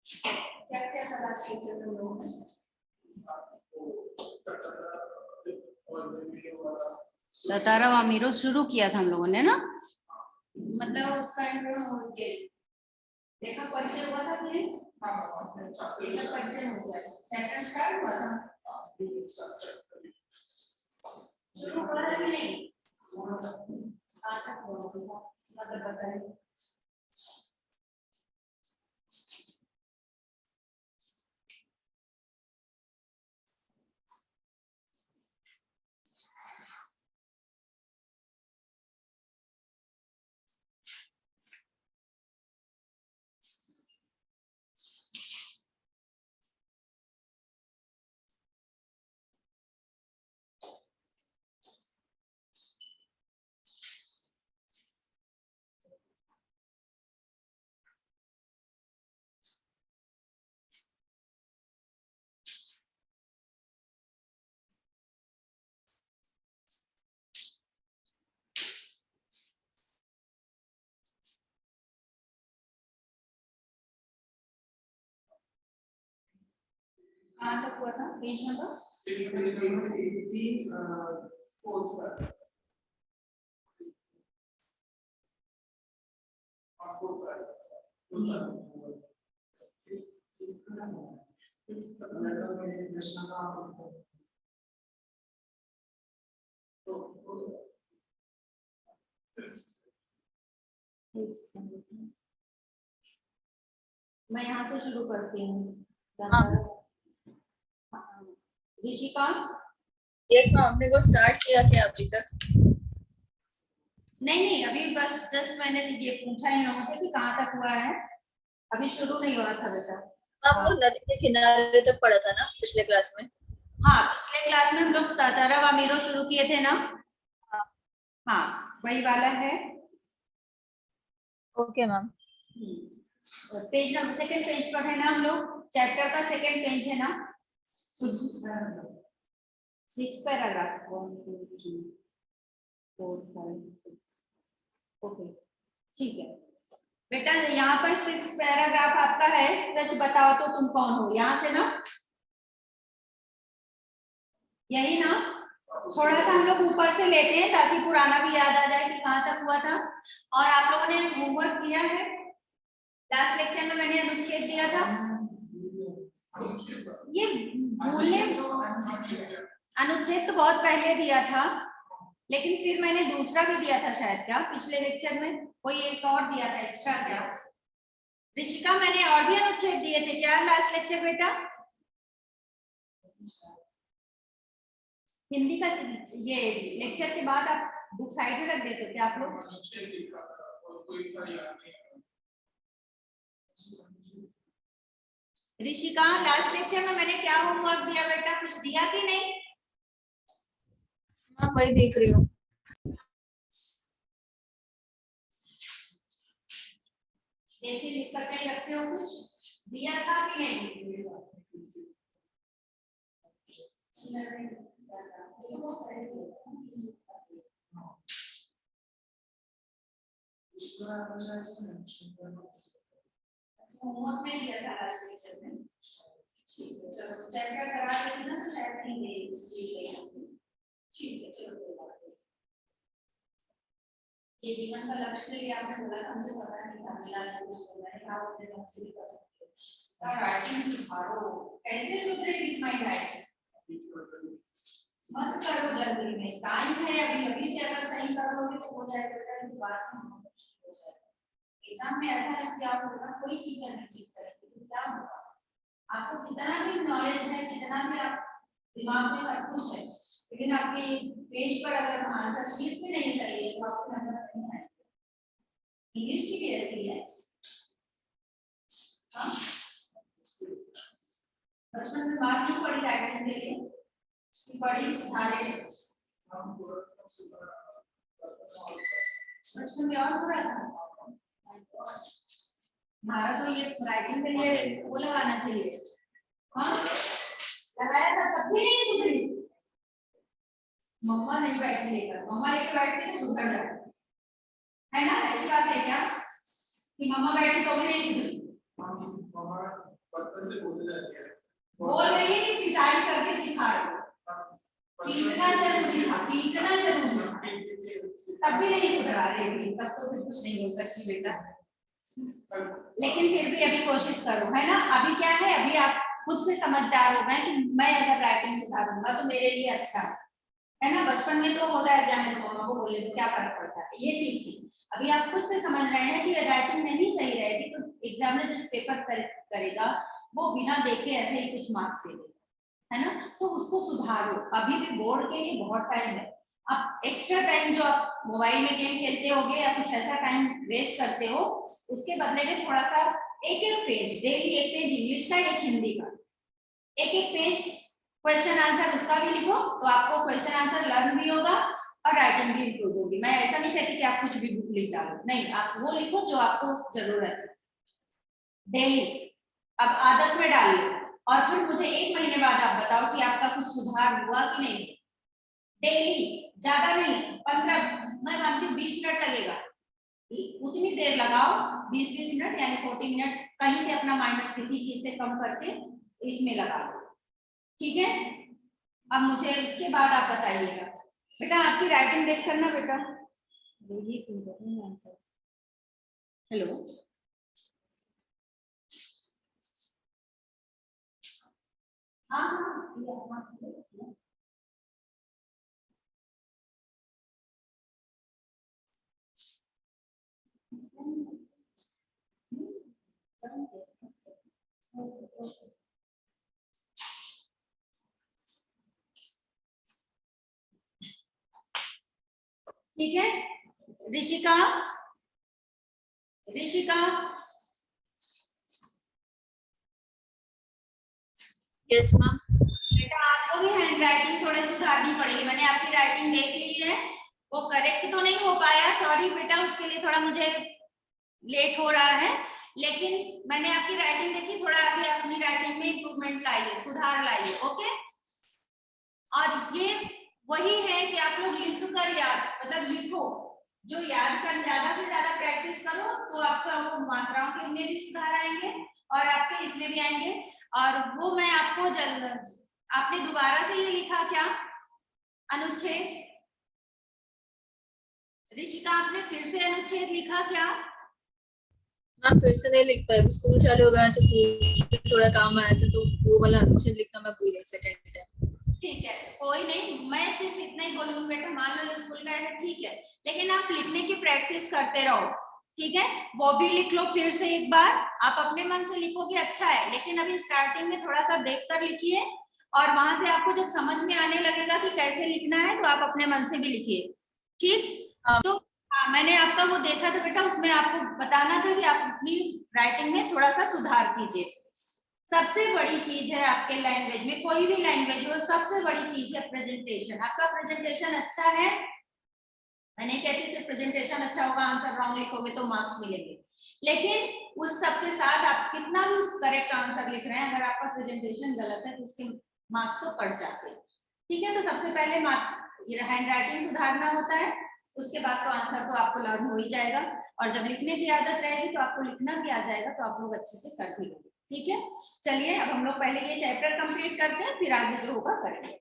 क्या क्या सलाह चाहिए तुम लोगों को? तारा वामीरो शुरू किया था हम लोगों ने ना, मतलब उसका देखा परिचय हुआ था कि नहीं? देखा परिचय हो गया, चैप्टर स्टार्ट हुआ था, शुरू हुआ था कि नहीं? कहाँ तक हुआ मतलब बताइए। कहाँ तक हुआ था पेज नंबर? मैं यहाँ से शुरू करती हूँ। ऋषिका, यस मैम, हमने को स्टार्ट किया क्या अभी तक? नहीं अभी बस जस्ट मैंने ये पूछा ही मुझे कि कहाँ तक हुआ है, अभी शुरू नहीं हुआ था बेटा। मैम वो नदी के किनारे तक पढ़ा था ना पिछले क्लास में? हाँ पिछले क्लास में हम लोग तारा वामीरो शुरू किए थे ना। हाँ वही वाला है। Okay ma'am. Page number second page पर है ना हम लोग, चैप्टर का सेकंड पेज है ना, 6 पैराग्राफ 1 2 3 4 5 6। ओके ठीक है बेटा, यहाँ पर 6 पैराग्राफ आपका है, सच बताओ तो तुम कौन हो, यहाँ से ना, यही ना। थोड़ा सा हम लोग ऊपर से लेते हैं ताकि पुराना भी याद आ जाए कि कहाँ तक हुआ था। और आप लोगों ने होमवर्क किया है? लास्ट लेक्चर में मैंने अनुच्छेद दिया था, ये भूलने, अनुच्छेद तो बहुत पहले दिया था, लेकिन फिर मैंने दूसरा भी दिया था शायद, क्या पिछले लेक्चर में कोई एक और दिया था एक्स्ट्रा क्या? ऋषिका मैंने और भी अनुच्छेद दिए थे क्या लास्ट लेक्चर बेटा? हिंदी का ये लेक्चर के बाद आप बुक साइड में रख देते थे आप लोग? ऋषिका लास्ट लेक्चर में मैंने क्या होमवर्क दिया बेटा, कुछ दिया कि नहीं? मैं वही देख रही हूँ। देखिए लिख कर कहीं रखते हो, कुछ दिया था कि नहीं? होमवर्क में दिया था लास्ट लेक्चर में, ठीक है चलो चर्चा करा देती ना तो शायद नहीं दे, ठीक है चलो कोई बात नहीं। ये जीवन का लक्ष्य के लिए आपने बोला था, मुझे पता नहीं था मिला कुछ मैंने कहा अपने ढंग से भी कर सकते हो। और राइटिंग सुधारो, कैसे सुधरेगी माय राइटिंग? मत करो जल्दी में, टाइम है अभी से अगर सही करोगे तो हो जाएगा, तो बात में हो जाएगा। एग्जाम में ऐसा है कि आप होगा कोई टीचर नहीं चीज करेगी तो क्या होगा, आपको कितना भी नॉलेज है, कितना भी आप दिमाग में सब कुछ है, लेकिन आपके पेज पर अगर आंसर शीट में नहीं सही है तो आपको नजर नहीं आएगा। इंग्लिश की भी ऐसी है, बचपन में बात नहीं पढ़ी राइटिंग के लिए, बड़ी सुधारे बचपन में और हो रहा था। हमारा तो ये राइटिंग के लिए वो लगाना चाहिए, हाँ लगाया था तब भी नहीं सुधरी। मम्मा नहीं बैठी लेकर, मम्मा लेकर बैठती तो सुधर जाती है ना, ऐसी बात है क्या? कि मम्मा बैठी तो भी नहीं सुधरी, मम्मा बचपन से बोलने लगी है। बोल रही है कि पिटाई करके सिखा रही हो, पीटना जरूरी था, पीटना जरूरी था, तब भी नहीं सुधरा रही थी, तब तो फिर कुछ नहीं हो सकती बेटा। लेकिन फिर भी अभी कोशिश करो, है ना। अभी क्या है, अभी आप खुद से समझदार हो गए कि मैं अगर राइटिंग सुधारूंगा तो मेरे लिए अच्छा है ना। बचपन में तो होता है एग्जाम में मम्मा को बोले तो क्या फर्क पड़ता है, ये चीज थी। अभी आप खुद से समझ रहे हैं कि राइटिंग नहीं सही रहेगी तो एग्जामिनर जो पेपर करेगा वो बिना देखे ऐसे ही कुछ मार्क्स दे देगा, है ना। तो उसको सुधारो, अभी भी बोर्ड के लिए बहुत टाइम है। आप एक्स्ट्रा टाइम जो आप मोबाइल में गेम खेलते होगे या कुछ ऐसा टाइम वेस्ट करते हो, उसके बदले में थोड़ा सा एक एक पेज डेली, एक पेज इंग्लिश का, एक हिंदी का, एक एक पेज क्वेश्चन आंसर उसका भी लिखो, तो आपको क्वेश्चन आंसर लर्न भी होगा और राइटिंग भी इम्प्रूव होगी। मैं ऐसा नहीं कहती कि आप कुछ भी बुक लिख डालो, नहीं, आप वो लिखो जो आपको जरूरत है डेली। अब आदत में डाल लो और फिर मुझे 1 महीने बाद आप बताओ कि आपका कुछ सुधार हुआ कि नहीं। डेली, ज्यादा नहीं, 15, मैं मानती हूँ 20 मिनट लगेगा, उतनी देर लगाओ, 20-20 मिनट यानी 40 मिनट कहीं से अपना माइनस किसी चीज से कम करके इसमें लगा लो, ठीक है। अब मुझे इसके बाद आप बताइएगा बेटा, आपकी राइटिंग देख करना बेटा। हेलो, हाँ हाँ, ठीक है। Rishika, Rishika, yes ma'am. बेटा आपको भी हैंड राइटिंग थोड़ी सुधारनी पड़ेगी। मैंने आपकी राइटिंग देख ली है, वो करेक्ट तो नहीं हो पाया, सॉरी बेटा, उसके लिए थोड़ा मुझे लेट हो रहा है, लेकिन मैंने आपकी राइटिंग देखी, थोड़ा अभी अपनी राइटिंग में इंप्रूवमेंट लाइए, सुधार लाइए, ओके। और ये वही है कि आप लोग लिख कर याद, मतलब लिखो, जो याद कर ज्यादा से ज्यादा प्रैक्टिस करो तो आपका वो मात्राओं के में भी सुधार आएंगे और आपके इसमें भी आएंगे। और वो मैं आपको आपने दोबारा से ये लिखा क्या अनुच्छेद, ऋषिका आपने फिर से अनुच्छेद लिखा क्या? मैम फिर से नहीं लिख पाई, स्कूल चालू हो गया तो स्कूल से थोड़ा काम आया था तो वो वाला अनुच्छेद लिखना मैं भूल गई सेकंड टाइम। ठीक है, कोई नहीं, मैं सिर्फ इतना ही बोलूंगी बेटा, मान लो स्कूल का है ठीक है, लेकिन आप लिखने की प्रैक्टिस करते रहो, ठीक है। वो भी लिख लो फिर से एक बार, आप अपने मन से लिखोगे अच्छा है, लेकिन अभी स्टार्टिंग में थोड़ा सा देख कर लिखिए और वहां से आपको जब समझ में आने लगेगा कि कैसे लिखना है तो आप अपने मन से भी लिखिए, ठीक। तो हाँ, मैंने आपका वो देखा था बेटा, उसमें आपको बताना था कि आप अपनी राइटिंग में थोड़ा सा सुधार कीजिए। सबसे बड़ी चीज है आपके लैंग्वेज में, कोई भी लैंग्वेज हो, सबसे बड़ी चीज है प्रेजेंटेशन। आपका प्रेजेंटेशन अच्छा है, मैं नहीं कहती सिर्फ प्रेजेंटेशन अच्छा होगा आंसर रॉन्ग लिखोगे तो मार्क्स मिलेंगे, लेकिन उस सब के साथ आप कितना भी करेक्ट आंसर लिख रहे हैं, अगर आपका प्रेजेंटेशन गलत है तो उसके मार्क्स तो कट जाते हैं, ठीक है। तो सबसे पहले हैंड राइटिंग सुधारना होता है, उसके बाद तो आंसर तो आपको लर्न हो ही जाएगा, और जब लिखने की आदत रहेगी तो आपको लिखना भी आ जाएगा, तो आप लोग अच्छे से कर भी लोगे, ठीक है। चलिए अब हम लोग पहले ये चैप्टर कंप्लीट करते हैं, फिर आगे जो होगा करेंगे।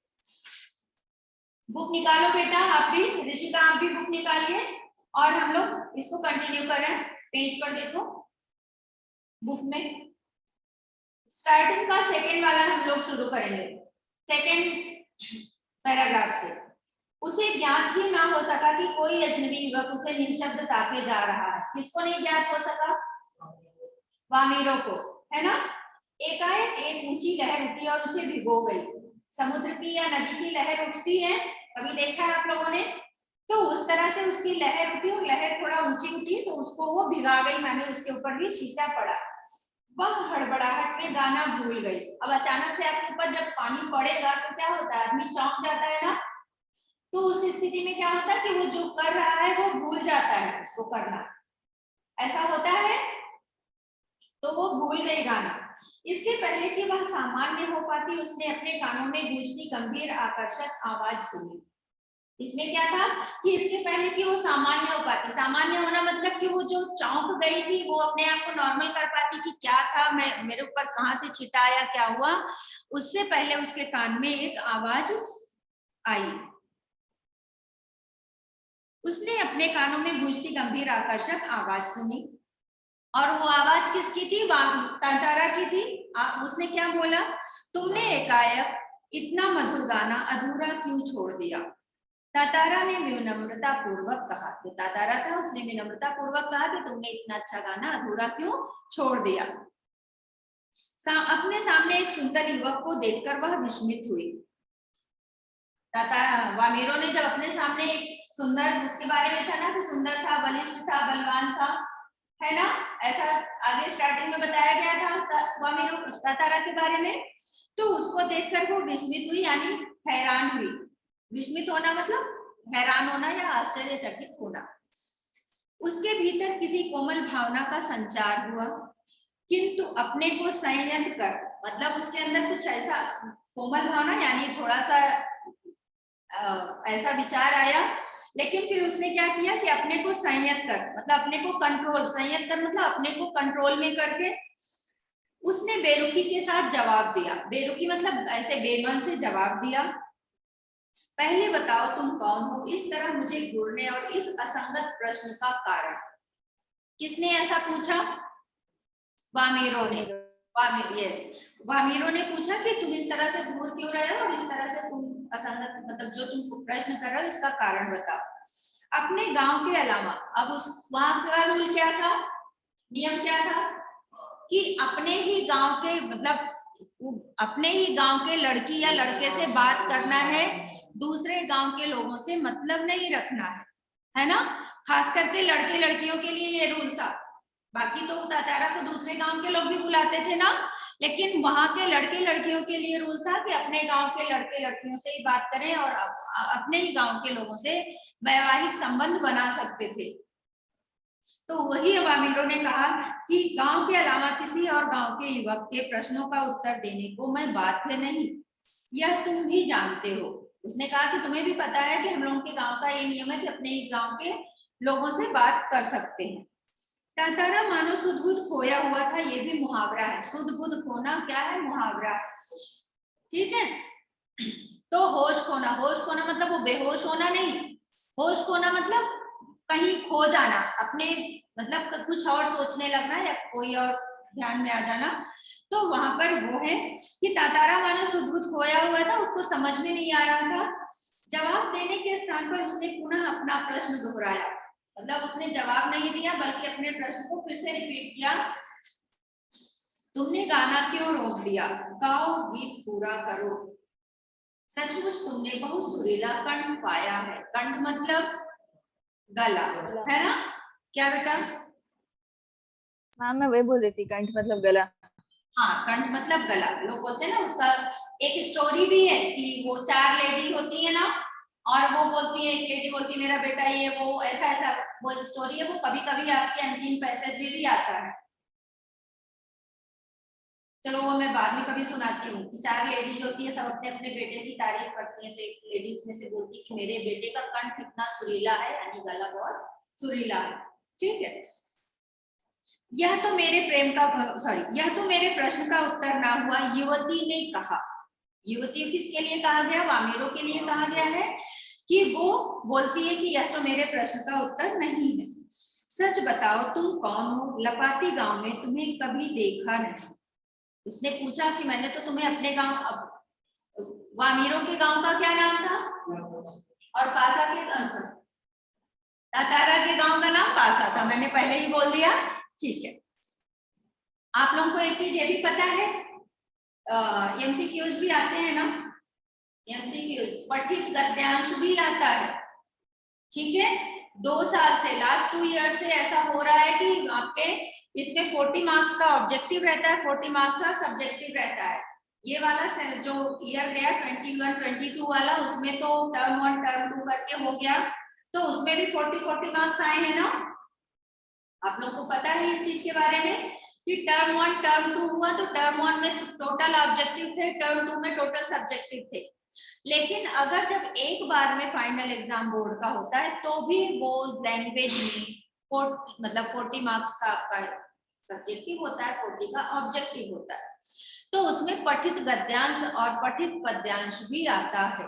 बुक निकालो बेटा, आप भी, ऋषिका आप भी बुक निकालिए और हम लोग इसको कंटिन्यू करें। पेज पर देखो बुक में, स्टार्टिंग का सेकंड वाला हम लोग शुरू करेंगे, सेकंड पैराग्राफ से। उसे ज्ञात ही ना हो सका कि कोई अजनबी युवक उसे निशब्द ताके जा रहा है। किसको नहीं ज्ञात हो सका? वामीरों को, है ना। एकाएक एक ऊंची लहर उठी और उसे भिगो गई। समुद्र की या नदी की लहर उठती है, कभी देखा है आप लोगों ने? तो उस तरह से उसकी लहर उठी और लहर थोड़ा ऊंची उठी तो उसको वो भिगा गई, माने उसके ऊपर भी छींटा पड़ा। वह हड़बड़ाहट में गाना भूल गई। अब अचानक से आपके ऊपर जब पानी पड़ेगा तो क्या होता है, आदमी चौंक जाता है ना। तो उस स्थिति में क्या होता है कि वो जो कर रहा है वो भूल जाता है उसको करना, ऐसा होता है। तो वो भूल गई गाना। इसके पहले कि वह सामान्य हो पाती, उसने अपने कानों में गूंजती गंभीर आकर्षक आवाज सुनी। इसमें क्या था कि इसके पहले कि वो सामान्य हो पाती, सामान्य होना मतलब कि वो जो चौंक गई थी वो अपने आप को नॉर्मल कर पाती कि क्या था, मैं मेरे ऊपर कहाँ से छींटा आया, क्या हुआ, उससे पहले उसके कान में एक आवाज आई। उसने अपने कानों में गूंजती गंभीर आकर्षक आवाज सुनी और वो आवाज किसकी थी? तांतारा की थी। उसने क्या बोला? तुमने एकाएक इतना मधुर गाना अधूरा क्यों छोड़ दिया? तातारा ने विनम्रता पूर्वक कहा, तो तातारा था, उसने विनम्रता पूर्वक कहा कि तुमने इतना अच्छा गाना अधूरा क्यों छोड़ दिया? अपने सामने एक सुंदर युवक को देखकर वह विस्मित हुई। वामीरो ने जब अपने सामने एक सुंदर, उसके बारे में था ना कि सुंदर था, बलिष्ठ था, बलवान था, है ना, ऐसा आगे स्टार्टिंग में बताया गया था वामीरो तातारा के बारे में, तो उसको देखकर वो विस्मित हुई, यानी हैरान हुई। विस्मित होना मतलब हैरान होना या आश्चर्यचकित होना। उसके भीतर किसी कोमल भावना का संचार हुआ, किंतु अपने को संयत कर, मतलब उसके अंदर कुछ ऐसा कोमल भावना यानी थोड़ा सा ऐसा विचार आया, लेकिन फिर उसने क्या किया कि अपने को संयत कर, मतलब अपने को कंट्रोल, संयत कर मतलब अपने को कंट्रोल में करके उसने बेरुखी के साथ जवाब दिया। बेरुखी मतलब ऐसे बेमन से जवाब दिया। पहले बताओ तुम कौन हो, इस तरह मुझे घूरने और इस असंगत प्रश्न का कारण? किसने ऐसा पूछा? वामीरो ने। वामीरो ने पूछा कि तुम इस तरह से घूर क्यों रहे हो और इस तरह से तुम असंगत, मतलब जो तुम प्रश्न कर रहे हो इसका कारण बताओ। अपने गांव के अलावा, अब उस वहां का रूल क्या था, नियम क्या था कि अपने ही गांव के, मतलब अपने ही गांव के लड़की या लड़के से बात करना है, दूसरे गांव के लोगों से मतलब नहीं रखना है ना। खास करके लड़के लड़कियों के लिए ये रूल था। बाकी तो तातारा को दूसरे गांव के लोग भी बुलाते थे ना, लेकिन वहां के लड़के लड़कियों के लिए रूल था कि अपने गांव के लड़के लड़कियों से ही बात करें और अपने ही गांव के लोगों से वैवाहिक संबंध बना सकते थे। तो वही वामीरो ने कहा कि गांव के अलावा किसी और गांव के युवक के प्रश्नों का उत्तर देने को मैं बाध्य नहीं, यह तुम भी जानते हो। उसने कहा कि तुम्हें भी पता है कि हम लोगों के गांव का ये नियम है कि अपने ही गांव के लोगों से बात कर सकते हैं। तातारा मानो सुध बुध खोया हुआ था, ये भी मुहावरा है। सुध बुध खोना क्या है? मुहावरा, ठीक है। तो होश खोना, होश खोना मतलब वो बेहोश होना नहीं, होश खोना मतलब कहीं खो जाना, अपने मतलब कुछ और सोचने लगना या कोई और ध्यान में आ जाना। तो वहां पर वो है कि तातारा मानो सुध बुध खोया हुआ था, उसको समझ में नहीं आ रहा था। जवाब देने के स्थान पर उसने पुनः अपना प्रश्न दोहराया, मतलब उसने जवाब नहीं दिया बल्कि अपने प्रश्न को फिर से रिपीट किया। तुमने गाना क्यों रोक दिया? गाओ, गीत पूरा करो। सचमुच तुमने बहुत सुरीला कंठ पाया है। कंठ मतलब गला, है ना? क्या बेटा? मैम मैं वही बोल रही थी, कंठ मतलब गला। हाँ, कंठ मतलब गला। लोग बोलते हैं ना, उसका एक स्टोरी भी है कि वो 4 लेडी होती है ना, और वो बोलती है, एक लेडी बोलती है मेरा बेटा ये वो, ऐसा ऐसा वो स्टोरी है। वो कभी कभी आपके अनसीन पैसेज में भी आता है। चलो वो मैं बाद में कभी सुनाती हूँ। 4 लेडीज होती है, सब अपने अपने बेटे की तारीफ करती है। तो एक लेडी उसमें से बोलती है कि मेरे बेटे का कंठ कितना सुरीला है, यानी गला बहुत सुरीला है। ठीक है। यह तो मेरे प्रेम का, सॉरी, यह तो मेरे प्रश्न का उत्तर ना हुआ, युवती ने कहा। युवती किसके लिए कहा गया? वामीरो के लिए कहा गया है कि वो बोलती है कि यह तो मेरे प्रश्न का उत्तर नहीं है। सच बताओ तुम कौन हो? लपाती गांव में तुम्हें कभी देखा नहीं। उसने पूछा कि मैंने तो तुम्हें अपने गांव, वामीरो के गांव का क्या नाम था? और पासा के, तातारा के गांव का नाम पासा था, मैंने पहले ही बोल दिया। ठीक है। आप लोगों को एक चीज ये भी पता है, एमसीक्यूज भी आते हैं ना, एमसीक्यूज पठित गद्यांश भी आता है। ठीक है। 2 साल से, लास्ट 2 ईयर से ऐसा हो रहा है कि आपके इसमें 40 मार्क्स का ऑब्जेक्टिव रहता है, 40 मार्क्स का सब्जेक्टिव रहता है। ये वाला जो ईयर गया 21-22 वाला, उसमें तो टर्म 1 टर्म 2 करके हो गया, तो उसमें भी 40 मार्क्स आए हैं ना। आप लोगों को पता है इस चीज के बारे में कि टर्म 1 टर्म 2 हुआ, तो टर्म 1 में टोटल ऑब्जेक्टिव थे, टर्म 2 में टोटल सब्जेक्टिव थे। लेकिन अगर जब एक बार में फाइनल एग्जाम बोर्ड का होता है तो भी वो लैंग्वेज में मतलब 40 मार्क्स का आपका सब्जेक्टिव होता है, 40 का ऑब्जेक्टिव होता है। तो उसमें पठित गद्यांश और पठित पद्यांश भी आता है,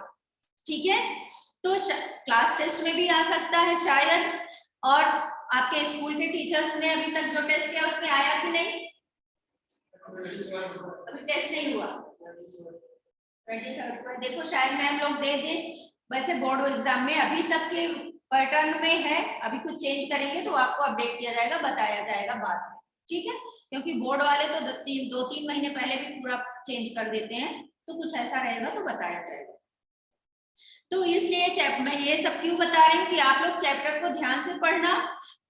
ठीक है। तो क्लास टेस्ट में भी आ सकता है शायद, और आपके स्कूल के टीचर्स ने अभी तक जो टेस्ट किया उसमें आया कि नहीं? अभी टेस्ट नहीं हुआ 23rd पर, देखो शायद मैम लोग दे दें। वैसे बोर्ड एग्जाम में अभी तक के पैटर्न में है, अभी कुछ चेंज करेंगे तो आपको अपडेट किया जाएगा, बताया जाएगा बाद में, ठीक है। क्योंकि बोर्ड वाले तो 2-3 महीने पहले भी पूरा चेंज कर देते हैं, तो कुछ ऐसा रहेगा तो बताया जाएगा। तो इसलिए मैं ये सब क्यों बता रही हूँ कि आप लोग चैप्टर को ध्यान से पढ़ना,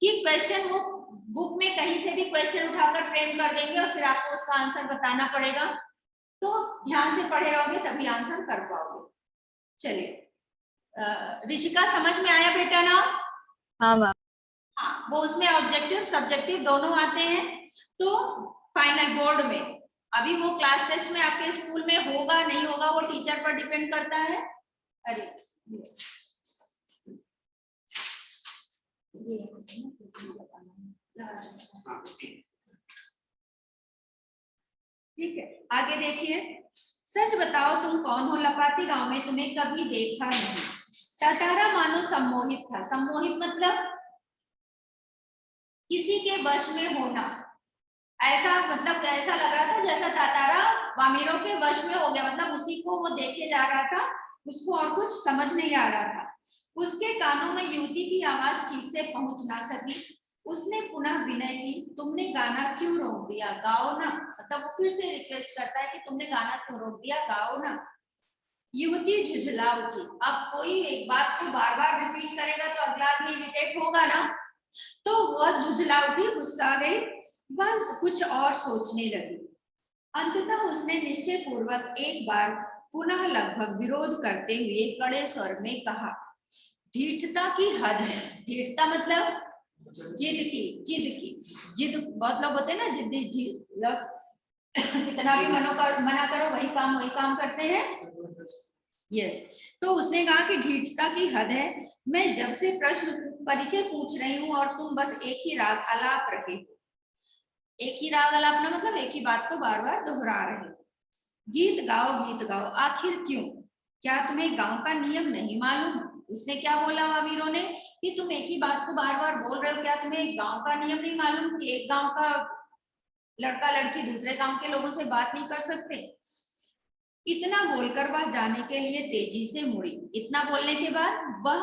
कि क्वेश्चन वो बुक में कहीं से भी क्वेश्चन उठाकर फ्रेम कर देंगे और फिर आपको उसका आंसर बताना पड़ेगा। तो ध्यान से पढ़े रहोगे तभी आंसर कर पाओगे। चलिए ऋषिका, समझ में आया बेटा ना? हाँ मैम। हाँ, वो उसमें ऑब्जेक्टिव सब्जेक्टिव दोनों आते हैं। तो फाइनल बोर्ड में, अभी वो क्लास टेस्ट में आपके स्कूल में होगा नहीं होगा वो टीचर पर डिपेंड करता है। अरे ठीक है, आगे देखिए। सच बताओ तुम कौन हो, लपाती गांव में तुम्हें कभी देखा नहीं। तातारा मानो सम्मोहित था। सम्मोहित मतलब किसी के वश में होना, ऐसा मतलब ऐसा लग रहा था जैसा तातारा वामिरों के वश में हो गया, मतलब उसी को वो देखे जा रहा था, उसको और कुछ समझ नहीं आ रहा था। उसके कानों में युवती की आवाज ठीक से पहुंच ना सकी। उसने पुनः विनय की, तुमने गाना क्यों रोक दिया, गाओ ना। मतलब वो फिर से रिक्वेस्ट करता है कि तुमने गाना क्यों रोक दिया, गाओ ना। युवती झुझला उठी। अब कोई एक बात को बार बार रिपीट करेगा तो अगला आदमी इरिटेट होगा ना, तो वह झुझला उठी, गुस्सा गई, बस कुछ और सोचने लगी। अंततः उसने निश्चय पूर्वक एक बार पुनः लगभग विरोध करते हुए कड़े स्वर में कहा, ढीठता की हद है। ढीठता मतलब जिद बहुत लोग होते हैं ना, जिद्दी कितना भी मना करो वही काम करते हैं। यस, तो उसने कहा कि ढीठता की हद है, मैं जब से प्रश्न परिचय पूछ रही हूँ और तुम बस एक ही राग आलाप रखे हो। एक ही राग आलापना मतलब एक ही बात को बार बार दोहरा रहे हो। गीत गाओ आखिर क्यों, क्या तुम्हें गांव का नियम नहीं मालूम। उसने क्या बोला वामीरों ने कि तुम एक ही बात को बार बार बोल रहे हो, क्या तुम्हें गांव का नियम नहीं मालूम कि एक गांव का लड़का लड़की दूसरे गांव के लोगों से बात नहीं कर सकते। इतना बोलकर वह जाने के लिए तेजी से मुड़ी। इतना बोलने के बाद वह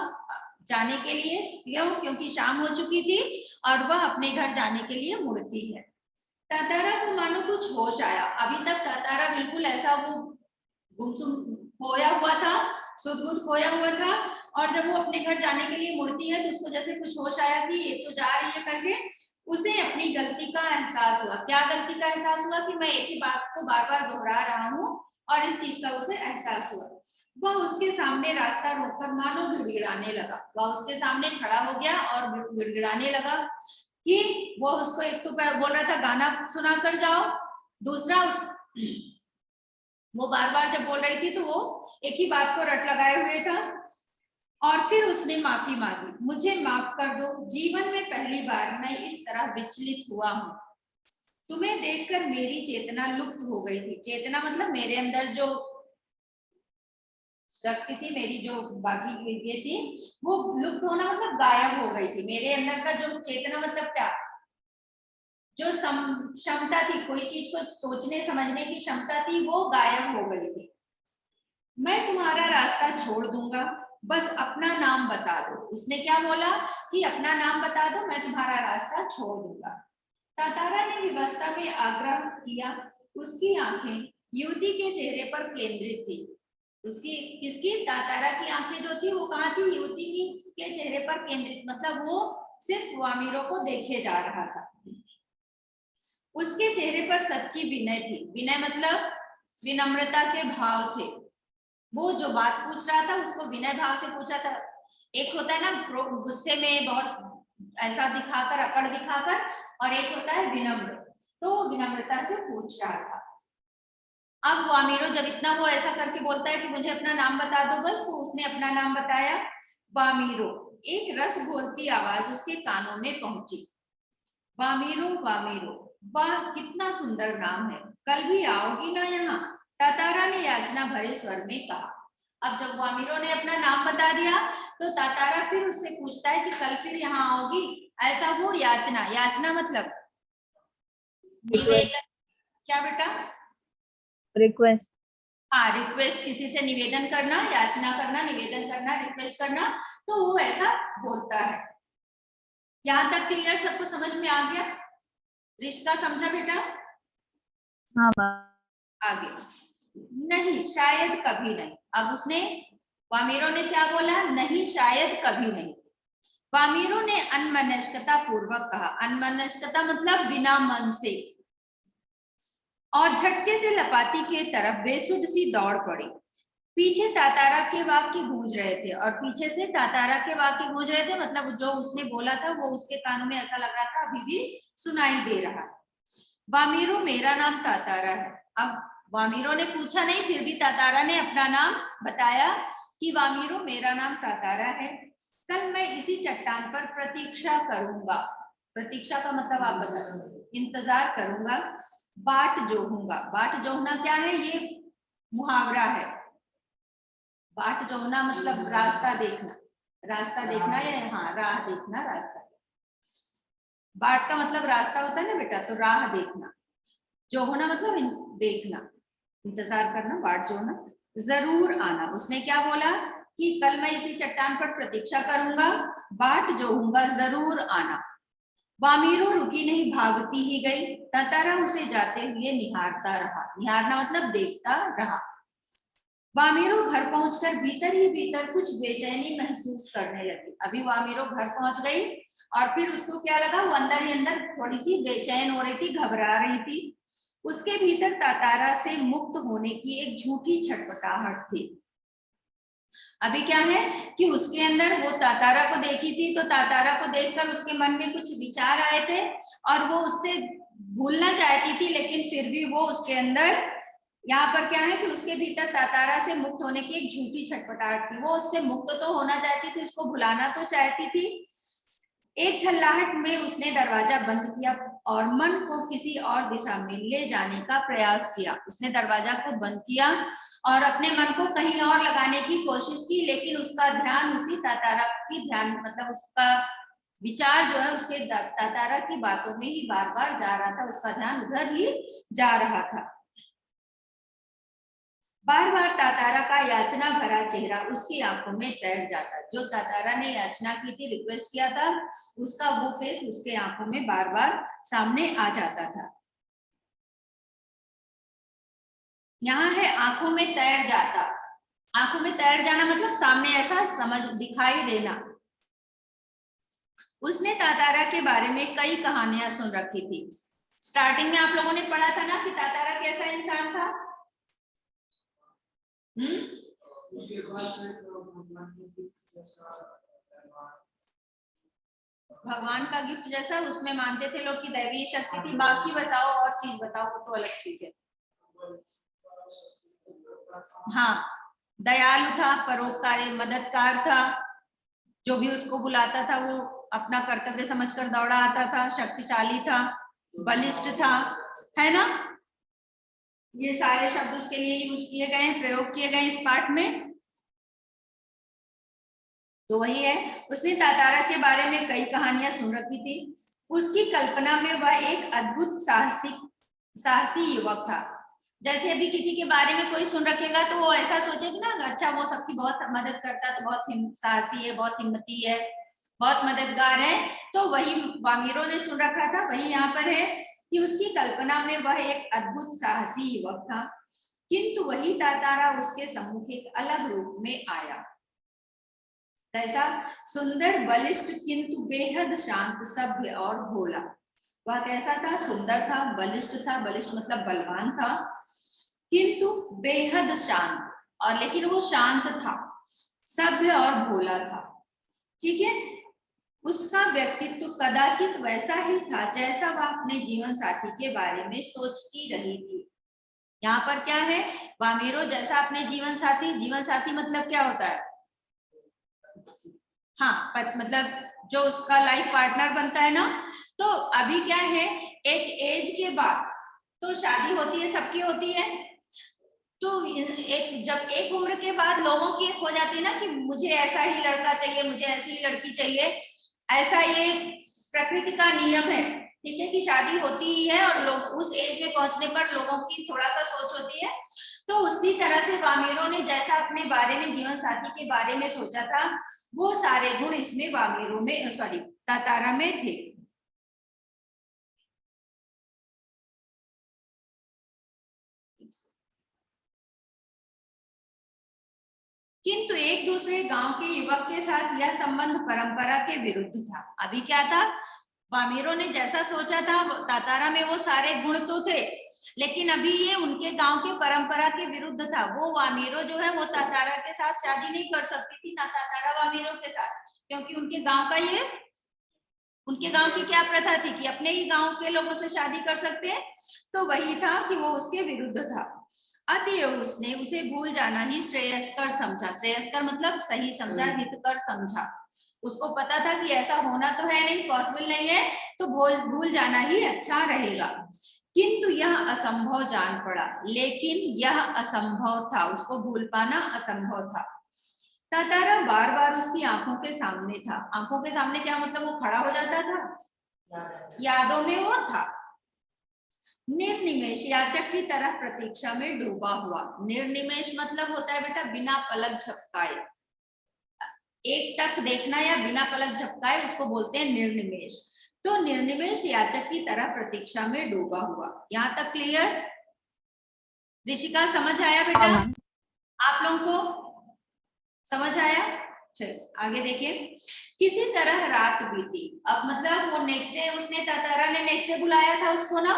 जाने के लिए क्यों, क्योंकि शाम हो चुकी थी और वह अपने घर जाने के लिए मुड़ती है। तातारा को मानो कुछ होश आया। अभी तक तातारा बिल्कुल ऐसा वो गुमसुम खोया हुआ था, सुध खोया हुआ था, और जब वो अपने घर जाने के लिए मुड़ती है तो उसको जैसे कुछ होश आया कि ये तो जा रही है करके उसे अपनी गलती का एहसास हुआ। क्या गलती का एहसास हुआ? कि मैं एक ही बात को बार बार दोहरा रहा हूँ, और इस चीज का उसे एहसास हुआ। वह उसके सामने रास्ता रोककर मानो गिड़गिड़ाने लगा। वह उसके सामने खड़ा हो गया और गिड़गिड़ाने लगा कि वो उसको एक तो बोल रहा था गाना सुना कर जाओ, दूसरा वो बार बार जब बोल रही थी तो वो एक ही बात को रट लगाए हुए था। और फिर उसने माफी मांगी, मुझे माफ कर दो, जीवन में पहली बार मैं इस तरह विचलित हुआ हूँ। तुम्हें देखकर मेरी चेतना लुप्त हो गई थी। चेतना मतलब मेरे अंदर जो शक्ति थी, मेरी जो बाकी ये थी वो लुप्त होना मतलब गायब हो गई थी। मेरे अंदर का जो चेतना मतलब क्या, जो क्षमता थी, कोई चीज को सोचने समझने की क्षमता थी, वो गायब हो गई थी। मैं तुम्हारा रास्ता छोड़ दूंगा, बस अपना नाम बता दो। उसने क्या बोला कि अपना नाम बता दो, मैं तुम्हारा रास्ता छोड़ दूंगा। तातारा ने विवशता में आग्रह किया। उसकी आंखें युवती के चेहरे पर केंद्रित थी। उसकी किसकी? तातारा की आंखें जो थी वो कहाँ थी? युवती के चेहरे पर केंद्रित, मतलब वो सिर्फ वामीरों को देखे जा रहा था। उसके चेहरे पर सच्ची विनय थी। विनय मतलब विनम्रता के भाव थे। वो जो बात पूछ रहा था उसको विनय भाव से पूछा था। एक होता है ना गुस्से में बहुत ऐसा दिखाकर, अकड़ दिखाकर, और एक होता है विनम्र, तो विनम्रता से पूछ रहा था। अब वामीरो जब इतना वो ऐसा करके बोलता है कि मुझे अपना नाम बता दो बस, तो उसने अपना नाम बताया वामीरो। एक रस घोलती आवाज उसके कानों में पहुंची, वामीरो वामीरो, वाह कितना सुंदर नाम है, कल भी आओगी ना यहाँ? तातारा ने याचना भरे स्वर में कहा। अब जब वामीरो ने अपना नाम बता दिया तो तातारा फिर उससे पूछता है कि कल फिर यहाँ आओगी? ऐसा वो याचना, याचना मतलब निवेदन, क्या बेटा? रिक्वेस्ट। हाँ, रिक्वेस्ट, किसी से निवेदन करना, याचना करना, निवेदन करना, रिक्वेस्ट करना, तो वो ऐसा बोलता है। यहाँ तक क्लियर? सबको समझ में आ गया? रिश्ता समझा बेटा? हाँ आगे, नहीं शायद कभी नहीं। अब उसने, वामीरो ने क्या बोला? नहीं शायद कभी नहीं। वामीरो ने अनमनस्कता पूर्वक कहा, अनमनस्कता मतलब बिना मन से, और झटके से लपाती के तरफ बेसुध सी दौड़ पड़ी। पीछे तातारा के वाक्य गूंज रहे थे, और पीछे से तातारा के वाक्य गूंज रहे थे, मतलब जो उसने बोला था वो उसके कानों में ऐसा लग रहा था अभी भी सुनाई दे रहा है। वामीरो मेरा नाम तातारा है। अब वामीरो ने पूछा नहीं, फिर भी तातारा ने अपना नाम बताया कि वामीरो मेरा नाम तातारा है। कल मैं इसी चट्टान पर प्रतीक्षा करूंगा। प्रतीक्षा का मतलब आप बताओ? इंतजार करूंगा। बाट जोहूंगा, बाट जोहना क्या है? ये मुहावरा है। बाट जोहना मतलब रास्ता देखना, रास्ता देखना या हाँ राह देखना, रास्ता। बाट का मतलब रास्ता होता है ना बेटा, तो राह देखना। जोहना मतलब देखना, इंतजार करना, बाट जोहना। जरूर आना, उसने क्या बोला कि कल मैं इसी चट्टान पर प्रतीक्षा करूंगा, बाट जोहूंगा, जरूर आना। वामीरो रुकी नहीं, भागती ही गई। तातारा उसे जाते हुए निहारता रहा, निहारना मतलब देखता रहा। वामीरो घर पहुंचकर भीतर ही भीतर कुछ बेचैनी महसूस करने लगी। अभी वामीरो घर पहुंच गई और फिर उसको क्या लगा? वो अंदर ही अंदर थोड़ी सी बेचैन हो रही थी, घबरा रही थी। उसके भीतर तातारा से मुक्त होने की एक झूठी छटपटाहट थी। अभी क्या है कि उसके अंदर वो तातारा को देखी थी, तो तातारा को देखकर उसके मन में कुछ विचार आए थे और वो उससे भूलना चाहती थी, लेकिन फिर भी वो उसके अंदर, यहाँ पर क्या है कि उसके भीतर तातारा से मुक्त होने की एक झूठी छटपटाहट थी। वो उससे मुक्त तो होना चाहती थी, उसको भुलाना तो चाहती थी। एक झल्लाहट में उसने दरवाजा बंद किया और मन को किसी और दिशा में ले जाने का प्रयास किया। उसने दरवाजा को बंद किया और अपने मन को कहीं और लगाने की कोशिश की, लेकिन उसका ध्यान उसी तातारा की ध्यान, मतलब उसका विचार जो है उसके तातारा की बातों में ही बार बार जा रहा था, उसका ध्यान उधर ही जा रहा था। बार बार तातारा का याचना भरा चेहरा उसकी आंखों में तैर जाता। जो तातारा ने याचना की थी, रिक्वेस्ट किया था, उसका वो फेस उसके आंखों में बार बार सामने आ जाता था। यहाँ है आंखों में तैर जाता। आंखों में तैर जाना मतलब सामने ऐसा समझ दिखाई देना। उसने तातारा के बारे में कई कहानियां सुन रखी थी। स्टार्टिंग में आप लोगों ने पढ़ा था ना कि तातारा कैसा इंसान था। उसके बाद से भगवान का गिफ्ट जैसा, उसमें मानते थे लोग की दैवीय शक्ति थी। बाकी बताओ, और चीज बताओ, वो तो अलग चीज है। हाँ, दयालु था, परोपकारी, मददगार था। जो भी उसको बुलाता था वो अपना कर्तव्य समझकर दौड़ा आता था। शक्तिशाली था, बलिष्ठ था, है ना? ये सारे शब्द उसके लिए यूज किए गए हैं, प्रयोग किए गए इस पाठ में। तो वही है, उसने तातारा के बारे में कई कहानियां सुन रखी थी। उसकी कल्पना में वह एक अद्भुत साहसी युवक था। जैसे अभी किसी के बारे में कोई सुन रखेगा तो वो ऐसा सोचेगा ना, अच्छा वो सबकी बहुत मदद करता है, तो बहुत साहसी है, बहुत हिम्मती है, बहुत मददगार है। तो वही वामीरो ने सुन रखा था, वही यहाँ पर है कि उसकी कल्पना में वह एक अद्भुत साहसी युवक था, किंतु वही तातारा उसके सम्मुख एक अलग रूप में आया। कैसा? सुंदर, बलिष्ठ, किंतु बेहद शांत, सभ्य और भोला। वह कैसा था? सुंदर था, बलिष्ठ था, बलिष्ठ मतलब बलवान था, किंतु बेहद शांत, और लेकिन वो शांत था, सभ्य और भोला था। ठीक है? उसका व्यक्तित्व कदाचित वैसा ही था जैसा वह अपने जीवन साथी के बारे में सोचती रही थी। यहाँ पर क्या है, वामीरो जैसा अपने जीवन साथी मतलब क्या होता है, हाँ मतलब जो उसका लाइफ पार्टनर बनता है ना। तो अभी क्या है, एक एज के बाद तो शादी होती है, सबकी होती है। तो एक जब एक उम्र के बाद लोगों की एक हो जाती है ना कि मुझे ऐसा ही लड़का चाहिए, मुझे ऐसी ही लड़की चाहिए, ऐसा ये प्रकृति का नियम है, ठीक है, कि शादी होती ही है और लोग उस एज में पहुंचने पर लोगों की थोड़ा सा सोच होती है। तो उसी तरह से वामीरो ने जैसा अपने बारे में, जीवन साथी के बारे में सोचा था, वो सारे गुण इसमें वामीरो में, सॉरी, तातारा में थे। किंतु एक दूसरे गांव के युवक के साथ यह संबंध परंपरा के विरुद्ध था। अभी क्या था, वामीरो ने जैसा सोचा था, तातारा में वो सारे गुण तो थे, लेकिन अभी ये उनके गांव के परंपरा के विरुद्ध था। वो वामीरो जो है वो तातारा के साथ शादी नहीं कर सकती थी, ना तातारा वामीरो के साथ, क्योंकि उनके गांव का ये, उनके गांव की क्या प्रथा थी कि अपने ही गांव के लोगों से शादी कर सकते हैं। तो वही था कि वो उसके विरुद्ध था। अतएव उसने उसे भूल जाना ही श्रेयस्कर समझा। श्रेयस्कर मतलब सही समझा, हितकर समझा। उसको पता था कि ऐसा होना तो है नहीं, पॉसिबल नहीं है, तो भूल जाना ही अच्छा रहेगा। किंतु यह असंभव जान पड़ा, लेकिन यह असंभव था, उसको भूल पाना असंभव था। तातारा बार बार उसकी आंखों के सामने था। आंखों के सामने क्या मतलब, वो खड़ा हो जाता था, यादों में वो था। निर्निमेष याचक की तरह प्रतीक्षा में डूबा हुआ। निर्निमेष मतलब होता है बेटा बिना पलक झपकाए, एक टक देखना या बिना पलक झपकाए, उसको बोलते हैं निर्निमेष। तो निर्निमेष याचक की तरह प्रतीक्षा में डूबा हुआ। यहाँ तक क्लियर? ऋषिका समझ आया बेटा? आप लोगों को समझ आया? चलिए आगे देखिए। किसी तरह रात बीती। अब मतलब वो नेक्स्ट डे, उसने तातारा ने नेक्स्ट डे बुलाया था उसको ना,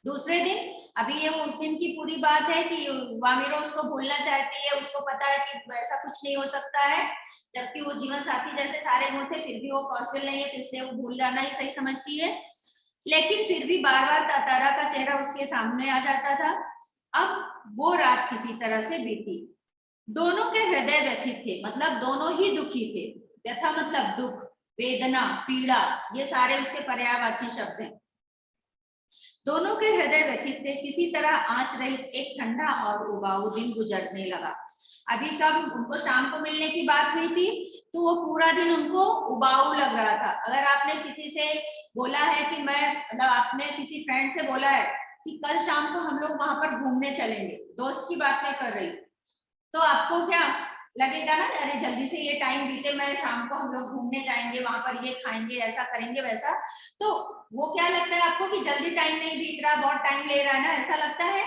दूसरे दिन। अभी ये वो उस दिन की पूरी बात है कि वामीरो उसको भूलना चाहती है, उसको पता है कि ऐसा कुछ नहीं हो सकता है, जबकि वो जीवन साथी जैसे सारे गुण थे, फिर भी वो पॉसिबल नहीं है, तो इसलिए वो भूल जाना ही सही समझती है। लेकिन फिर भी बार बार तातारा का चेहरा उसके सामने आ जाता था। अब वो रात किसी तरह से बीती। दोनों के हृदय व्यथित थे, मतलब दोनों ही दुखी थे। व्यथा मतलब दुख, वेदना, पीड़ा, ये सारे उसके पर्यायवाची शब्द हैं। दोनों के हृदय व्यथित थे। किसी तरह आंच रहित एक ठंडा और उबाऊ दिन गुजरने लगा। अभी कब उनको शाम को मिलने की बात हुई थी, तो वो पूरा दिन उनको उबाऊ लग रहा था। अगर आपने किसी से बोला है कि मतलब आपने किसी फ्रेंड से बोला है कि कल शाम को हम लोग वहां पर घूमने चलेंगे, दोस्त की बात मैं कर रही, तो आपको क्या लगेगा ना, अरे जल्दी से ये टाइम बीते, मैं शाम को हम लोग घूमने जाएंगे, वहां पर ये खाएंगे, ऐसा करेंगे वैसा। तो वो क्या लगता है आपको कि जल्दी टाइम नहीं बीत रहा, बहुत टाइम ले रहा है ना, ऐसा लगता है?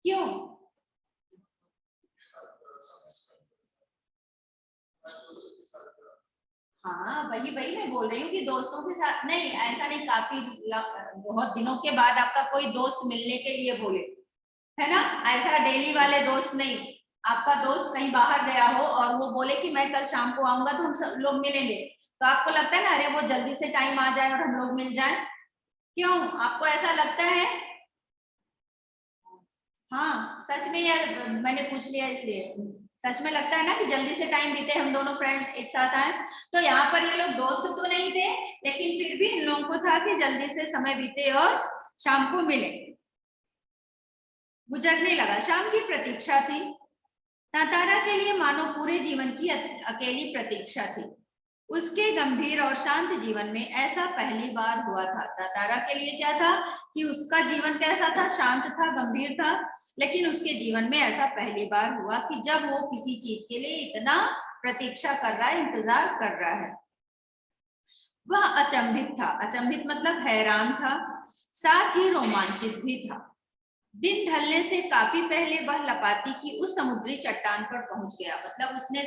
क्यों? हाँ वही वही मैं बोल रही हूँ कि दोस्तों के साथ नहीं, ऐसा नहीं, काफी बहुत दिनों के बाद आपका कोई दोस्त मिलने के लिए बोले, है ना, ऐसा डेली वाले दोस्त नहीं। आपका दोस्त कहीं बाहर गया हो और वो बोले कि मैं कल शाम को आऊंगा तो हम सब लोग मिलेंगे, तो आपको लगता है ना, अरे वो जल्दी से टाइम आ जाए और हम लोग मिल जाए। क्यों आपको ऐसा लगता है? हाँ सच में यार, मैंने पूछ लिया इसलिए, सच में लगता है ना कि जल्दी से टाइम बीते, हम दोनों फ्रेंड एक साथ आए। तो यहाँ पर ये लोग दोस्त तो नहीं थे, लेकिन फिर भी इन लोगों को था कि जल्दी से समय बीते और शाम को मिले। गुजरने लगा, शाम की प्रतीक्षा थी। तातारा के लिए मानो पूरे जीवन की अकेली प्रतीक्षा थी। उसके गंभीर और शांत जीवन में ऐसा पहली बार हुआ था। तातारा के लिए क्या था कि उसका जीवन कैसा था, शांत था, गंभीर था, लेकिन उसके जीवन में ऐसा पहली बार हुआ कि जब वो किसी चीज के लिए इतना प्रतीक्षा कर रहा है, इंतजार कर रहा है। वह अचंभित था। अचंभित मतलब हैरान था, साथ ही रोमांचित भी था। दिन ढलने से काफी पहले वह लपाती की उस समुद्री चट्टान पर पहुंच गया। मतलब उसने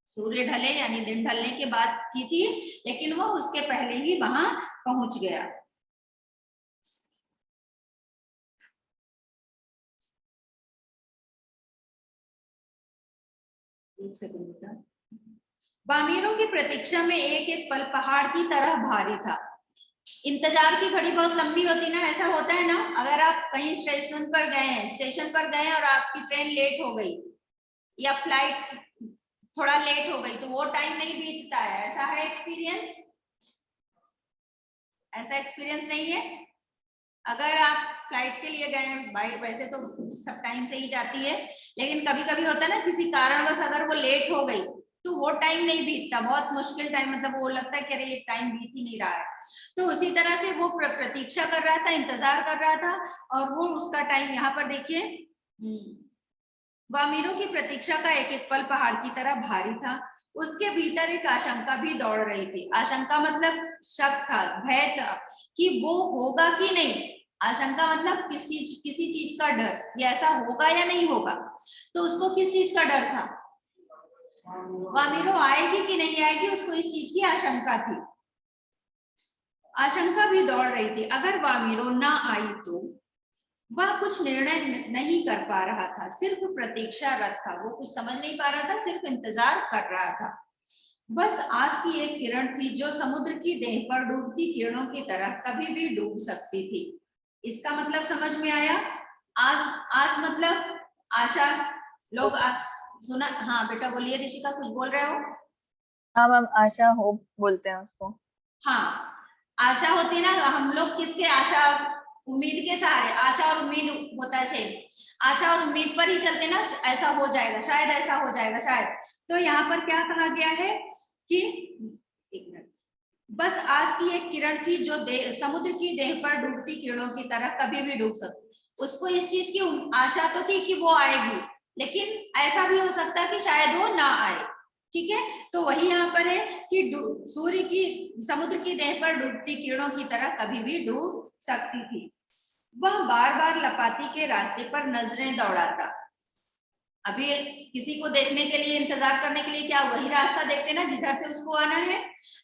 सूर्य ढले यानी दिन ढलने के बाद की थी, लेकिन वो उसके पहले ही वहां पहुंच गया। एक सेकंड। वामीरों की प्रतीक्षा में एक एक पल पहाड़ की तरह भारी था। इंतजार की घड़ी बहुत लंबी होती ना, ऐसा होता है ना, अगर आप कहीं स्टेशन पर गए हैं, स्टेशन पर गए और आपकी ट्रेन लेट हो गई या फ्लाइट थोड़ा लेट हो गई, तो वो टाइम नहीं बीतता है, ऐसा है एक्सपीरियंस? ऐसा एक्सपीरियंस नहीं है? अगर आप फ्लाइट के लिए गए, भाई वैसे तो सब टाइम से ही जाती है, लेकिन कभी कभी होता है ना, किसी कारणवश अगर वो लेट हो गई तो वो टाइम नहीं बीतता, बहुत मुश्किल टाइम, मतलब वो लगता है कि अरे ये टाइम बीत ही नहीं रहा है। तो उसी तरह से वो प्रतीक्षा कर रहा था, इंतजार कर रहा था, और वो उसका टाइम यहाँ पर देखिए, वामीरो की प्रतीक्षा का एक एक पल पहाड़ की तरह भारी था। उसके भीतर एक आशंका भी दौड़ रही थी। आशंका मतलब शक था, भय था कि वो होगा कि नहीं। आशंका मतलब किसी चीज का डर, ये ऐसा होगा या नहीं होगा। तो उसको किस चीज का डर था? वामीरो आएगी कि नहीं आएगी, उसको इस चीज की आशंका थी। आशंका भी दौड़ रही थी, अगर वामीरो ना आई तो। वह कुछ निर्णय नहीं कर पा रहा था, सिर्फ प्रतीक्षारत था। वो कुछ समझ नहीं पा रहा था, सिर्फ इंतजार कर रहा था। बस आस की एक किरण थी जो समुद्र की देह पर डूबती किरणों की तरह कभी भी डूब सकती थी। इसका मतलब समझ में आया? आस, आस मतलब आशा। लोग सुना? हाँ बेटा बोलिए, ऋषिका कुछ बोल रहे हो? हाँ मैम, आशा होप बोलते हैं उसको। हाँ, आशा होती ना, हम लोग किसके आशा, उम्मीद के सहारे। आशा और उम्मीद होता है सेम, आशा और उम्मीद पर ही चलते ना, ऐसा हो जाएगा शायद, ऐसा हो जाएगा शायद। तो यहाँ पर क्या कहा गया है कि, एक मिनट, बस आज की एक किरण थी जो समुद्र की देह पर डूबती किरणों की तरह कभी भी डूब सकती। उसको इस चीज की आशा तो थी कि वो आएगी, लेकिन ऐसा भी हो सकता है कि शायद वो ना आए। ठीक है, तो वही यहाँ पर है कि सूर्य की समुद्र की देह पर डूबती किरणों की तरह कभी भी डूब सकती थी। वह बार बार लपाती के रास्ते पर नजरें दौड़ाता। अभी किसी को देखने के लिए, इंतजार करने के लिए क्या वही रास्ता देखते ना जिधर से उसको आना है,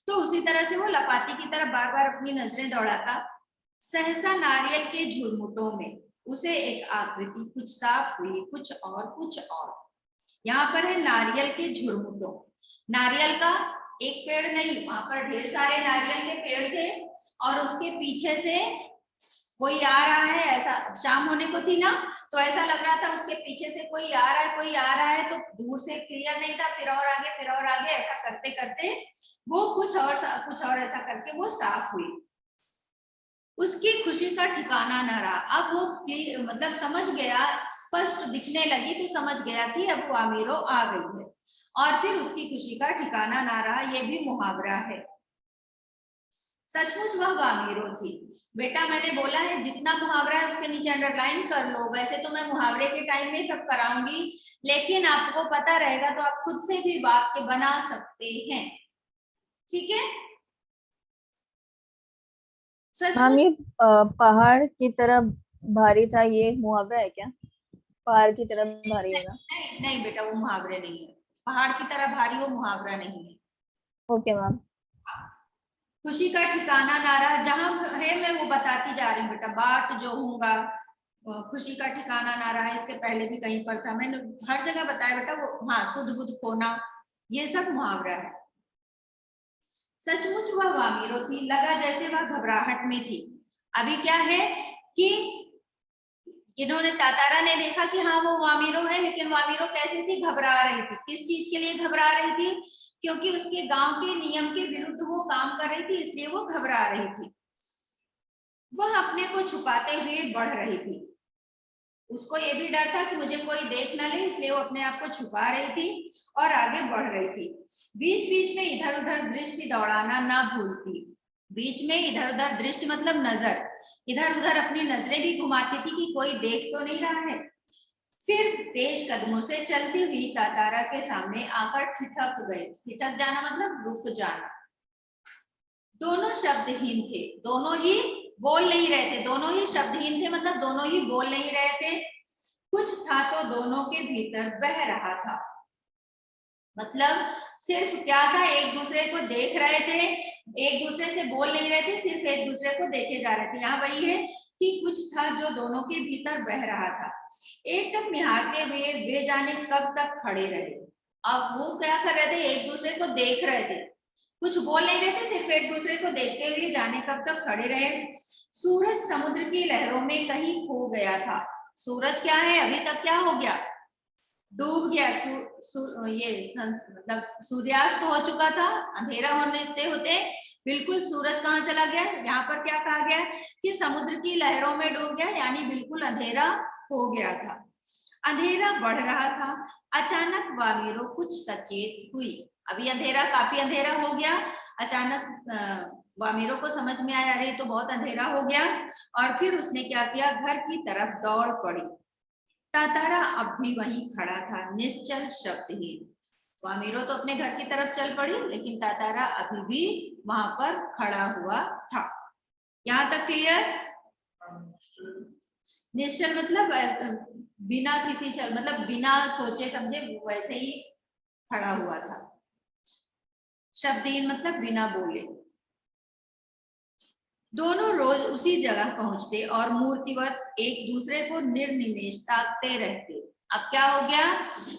तो उसी तरह से वो लपाती की तरह बार बार अपनी नजरें दौड़ाता। सहसा नारियल के झुरमुटों में उसे एक आकृति कुछ साफ हुई, कुछ और कुछ और। यहाँ पर है नारियल के झुरमुटों। नारियल का एक पेड़ नहीं, वहां पर ढेर सारे नारियल के पेड़ थे, और उसके पीछे से कोई आ रहा है, ऐसा शाम होने को थी ना, तो ऐसा लग रहा था उसके पीछे से कोई आ रहा है, कोई आ रहा है। तो दूर से क्लियर नहीं था, फिर और आगे, फिर और आगे, ऐसा करते करते वो कुछ और ऐसा करके वो साफ हुई। उसकी खुशी का ठिकाना न रहा। अब वो मतलब समझ गया, स्पष्ट दिखने लगी तो समझ गया कि अब वामीरो आ गई है, और फिर उसकी खुशी का ठिकाना ना रहा। ये भी मुहावरा है। सचमुच वह वामीरो थी। बेटा मैंने बोला है जितना मुहावरा है उसके नीचे अंडरलाइन कर लो। वैसे तो मैं मुहावरे के टाइम में सब कराऊंगी, लेकिन आपको पता रहेगा तो आप खुद से भी वाक्य बना सकते हैं। ठीक है, मैम, सचमुच। ये पहाड़ की तरह भारी था, ये मुहावरा है क्या? पहाड़ की तरह भारी होना। नहीं नहीं बेटा, वो मुहावरे नहीं है। पहाड़ की तरह भारी वो मुहावरा नहीं है। Okay ma'am. खुशी का ठिकाना नारा जहां है, मैं वो बताती जा रही हूँ बेटा। बाट जो हूँगा, खुशी का ठिकाना नारा है, इसके पहले भी कहीं पर था, मैंने हर जगह बताया बेटा वो। हाँ, सुध बुध खोना, ये सब मुहावरा है। सचमुच वह वामीरो थी, लगा जैसे वह घबराहट में थी। अभी क्या है कि जिन्होंने तातारा ने देखा कि हाँ वो वामीरो है, लेकिन वामीरो कैसी थी? घबरा रही थी। किस चीज के लिए घबरा रही थी? क्योंकि उसके गांव के नियम के विरुद्ध वो काम कर रही थी, इसलिए वो घबरा रही थी। वह अपने को छुपाते हुए बढ़ रही थी। उसको ये भी डर था कि मुझे कोई देख ना ले, इसलिए वो अपने आप को छुपा रही थी और आगे बढ़ रही थी। बीच बीच में इधर उधर दृष्टि दौड़ाना ना भूलती। बीच में इधर उधर दृष्टि मतलब नजर, इधर उधर अपनी नजरें भी घुमाती थी कि कोई देख तो नहीं रहा है। फिर तेज कदमों से चलती हुई तातारा के सामने आकर ठिठक गई। ठिठक जाना मतलब रुक जाना। दोनों शब्दहीन थे, दोनों ही बोल नहीं रहे थे। दोनों ही शब्दहीन थे मतलब दोनों ही बोल नहीं रहे थे। कुछ था तो दोनों के भीतर बह रहा था। मतलब सिर्फ क्या था, एक दूसरे को देख रहे थे, एक दूसरे से बोल नहीं रहे थे, सिर्फ एक दूसरे को देखे जा रहे थे। यहाँ वही है कि कुछ था जो दोनों के भीतर बह रहा था। एक टक निहारते हुए वे जाने कब तक खड़े रहे। अब वो क्या कर रहे थे? एक दूसरे को देख रहे थे। कुछ बोल नहीं रहे थे, सिर्फ एक दूसरे को देखते हुए जाने कब तक खड़े रहे। सूरज समुद्र की लहरों में कहीं खो गया था। सूरज क्या है, अभी तक क्या हो गया, डूब गया। मतलब सूर्यास्त हो चुका था, अंधेरा होने होते बिल्कुल सूरज कहाँ चला गया। यहाँ पर क्या कहा गया कि समुद्र की लहरों में डूब गया, यानी बिल्कुल अंधेरा हो गया था। अंधेरा बढ़ रहा था। अचानक वामीरो कुछ सचेत हुई। अभी अंधेरा, काफी अंधेरा हो गया। अचानक वामीरो को समझ में आया, अरे तो बहुत अंधेरा हो गया। और फिर उसने क्या किया, घर की तरफ दौड़ पड़ी। तातारा अब भी वहीं खड़ा था, निश्चल शब्दहीन। वामीरो तो अपने घर की तरफ चल पड़ी, लेकिन तातारा अभी भी वहां पर खड़ा हुआ था। यहाँ तक क्लियर? निश्चल मतलब बिना किसी चल, मतलब बिना सोचे समझे वैसे ही खड़ा हुआ था। शब्दहीन मतलब बिना बोले। दोनों रोज उसी जगह पहुंचते और मूर्तिवत एक दूसरे को निर्निमेष ताकते रहते। अब क्या हो गया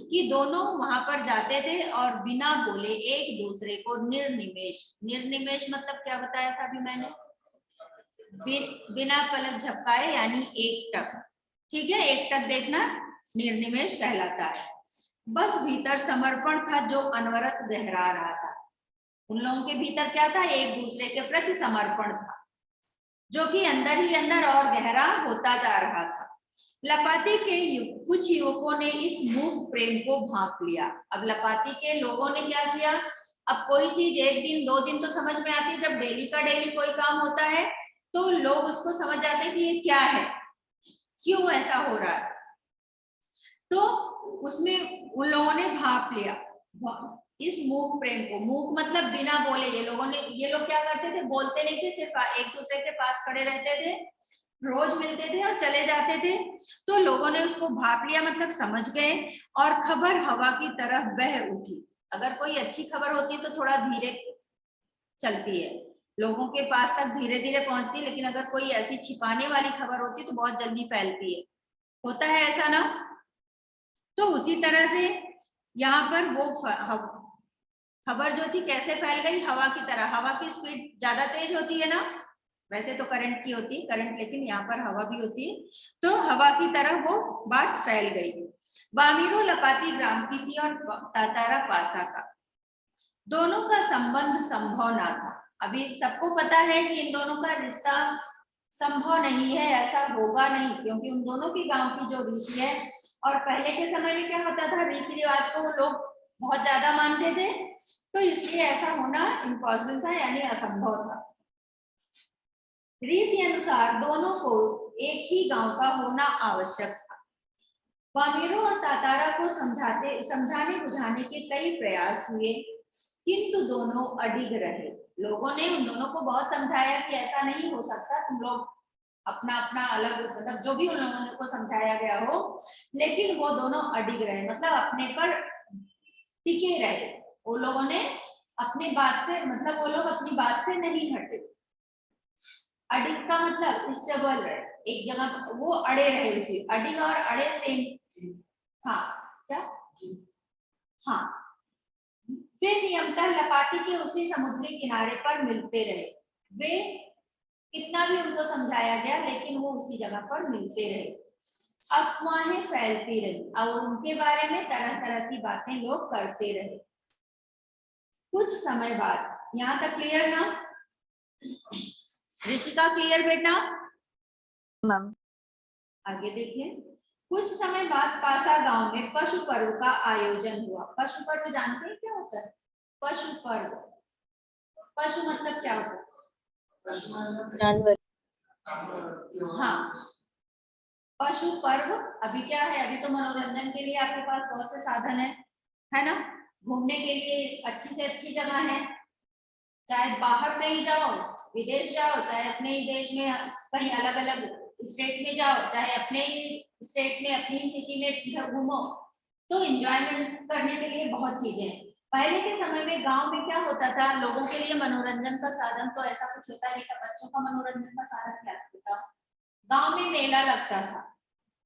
कि दोनों वहां पर जाते थे और बिना बोले एक दूसरे को निर्निमेष, निर्निमेष मतलब क्या बताया था अभी मैंने, बिना पलक झपकाए, यानी एक टक। ठीक है, एक टक देखना निर्निमेष कहलाता है। बस भीतर समर्पण था जो अनवरत गहरा रहा था। उन लोगों के भीतर क्या था, एक दूसरे के प्रति समर्पण था, जो कि अंदर ही अंदर और गहरा होता जा रहा था। लपाती के कुछ युवकों ने इस मूक प्रेम को भांप लिया। अब लपाती के लोगों ने क्या किया, अब कोई चीज एक दिन दो दिन तो समझ में आती है, जब डेली का डेली कोई काम होता है तो लोग उसको समझ जाते हैं कि ये क्या है, क्यों ऐसा हो रहा है। तो उसमें उन लोगों ने भाप लिया इस मूक प्रेम को। मूक मतलब बिना बोले। ये लोग क्या करते थे, बोलते नहीं थे, सिर्फ एक दूसरे के पास खड़े रहते थे, रोज मिलते थे और चले जाते थे। तो लोगों ने उसको भाप लिया, मतलब समझ गए, और खबर हवा की तरह बह उठी। अगर कोई अच्छी खबर होती है तो थोड़ा धीरे चलती है, लोगों के पास तक धीरे धीरे पहुंचती है, लेकिन अगर कोई ऐसी छिपाने वाली खबर होती है तो बहुत जल्दी फैलती है। होता है ऐसा ना? तो उसी तरह से यहाँ पर वो खबर जो थी कैसे फैल गई, हवा की तरह। हवा की स्पीड ज्यादा तेज होती है ना, वैसे तो करंट की होती है करंट, लेकिन यहाँ पर हवा भी होती है, तो हवा की तरह वो बात फैल गई। वामीरो लपाती ग्राम की थी और तातारा पासा का। दोनों का संबंध संभव ना था। अभी सबको पता है कि इन दोनों का रिश्ता संभव नहीं है, ऐसा होगा नहीं, क्योंकि उन दोनों के गांव की जो रीति है, और पहले के समय में क्या होता था, रीति रिवाज को लोग बहुत ज्यादा मानते थे, तो इसलिए ऐसा होना इम्पॉसिबल था, यानी असंभव था। रीति अनुसार दोनों को एक ही गांव का होना आवश्यक था। वामीरो और तातारा को समझाने बुझाने के कई प्रयास हुए, किंतु दोनों अडिग रहे। लोगों ने उन दोनों को बहुत समझाया कि ऐसा नहीं हो सकता, तुम लोग अपना अपना अलग, मतलब जो भी उन लोगों को समझाया गया हो, लेकिन वो दोनों अडिग रहे, मतलब अपने पर टिके रहे। वो लोगों ने अपनी बात से, मतलब वो लोग अपनी बात से नहीं हटे। अडिग का मतलब स्टेबल रहे, एक जगह वो अड़े रहे उसी। अडिग और अड़े सेम। हाँ क्या, हाँ। वे नियमतः लपाटी के उसी समुद्री किनारे पर मिलते रहे। वे कितना भी उनको समझाया गया, लेकिन वो उसी जगह पर मिलते रहे। अफवाहें फैलती रही और उनके बारे में तरह तरह की बातें लोग करते रहे। कुछ समय बाद, यहाँ तक क्लियर ना? ऋषिका क्लियर बेटा? मैम आगे देखिए। कुछ समय बाद पासा गांव में पशु पर्व का आयोजन हुआ। पशु पर्व जानते हैं क्या होता है? पशु पर्व, पशु मतलब क्या होता है? जानवर। हाँ, पशु पर्व। अभी क्या है, अभी तो मनोरंजन के लिए आपके पास बहुत से साधन है ना, घूमने के लिए अच्छी से अच्छी जगह है, चाहे बाहर कहीं जाओ, विदेश जाओ, चाहे अपने ही देश में कहीं अलग अलग स्टेट में जाओ, चाहे अपने ही स्टेट में अपनी ही सिटी में घूमो, तो एंजॉयमेंट करने के लिए बहुत चीजें हैं। पहले के समय में गांव में क्या होता था, लोगों के लिए मनोरंजन का साधन तो ऐसा कुछ होता नहीं था। बच्चों का मनोरंजन का साधन क्या होता था, गांव में मेला लगता था।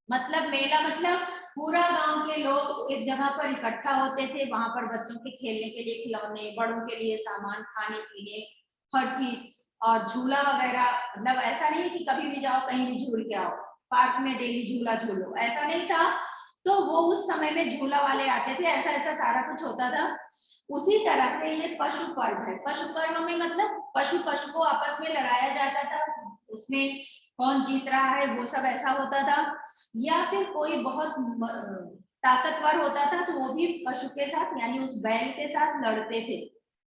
मतलब मेला मतलब पूरा गांव के लोग एक जगह पर इकट्ठा होते थे, वहां पर बच्चों के खेलने के लिए खिलौने, बड़ों के लिए सामान, खाने पीने, हर चीज, और झूला वगैरह। मतलब ऐसा नहीं कि कभी भी जाओ कहीं भी झूल के आओ, पार्क में डेली झूला झूलो, ऐसा नहीं था। तो वो उस समय में झूला वाले आते थे, ऐसा ऐसा सारा कुछ होता था। उसी तरह से ये पशु पर्व है। पशु पर्व में मतलब पशु पशु को आपस में लड़ाया जाता था, उसमें कौन जीत रहा है वो सब ऐसा होता था। या फिर कोई बहुत ताकतवर होता था तो वो भी पशु के साथ यानी उस बैल के साथ लड़ते थे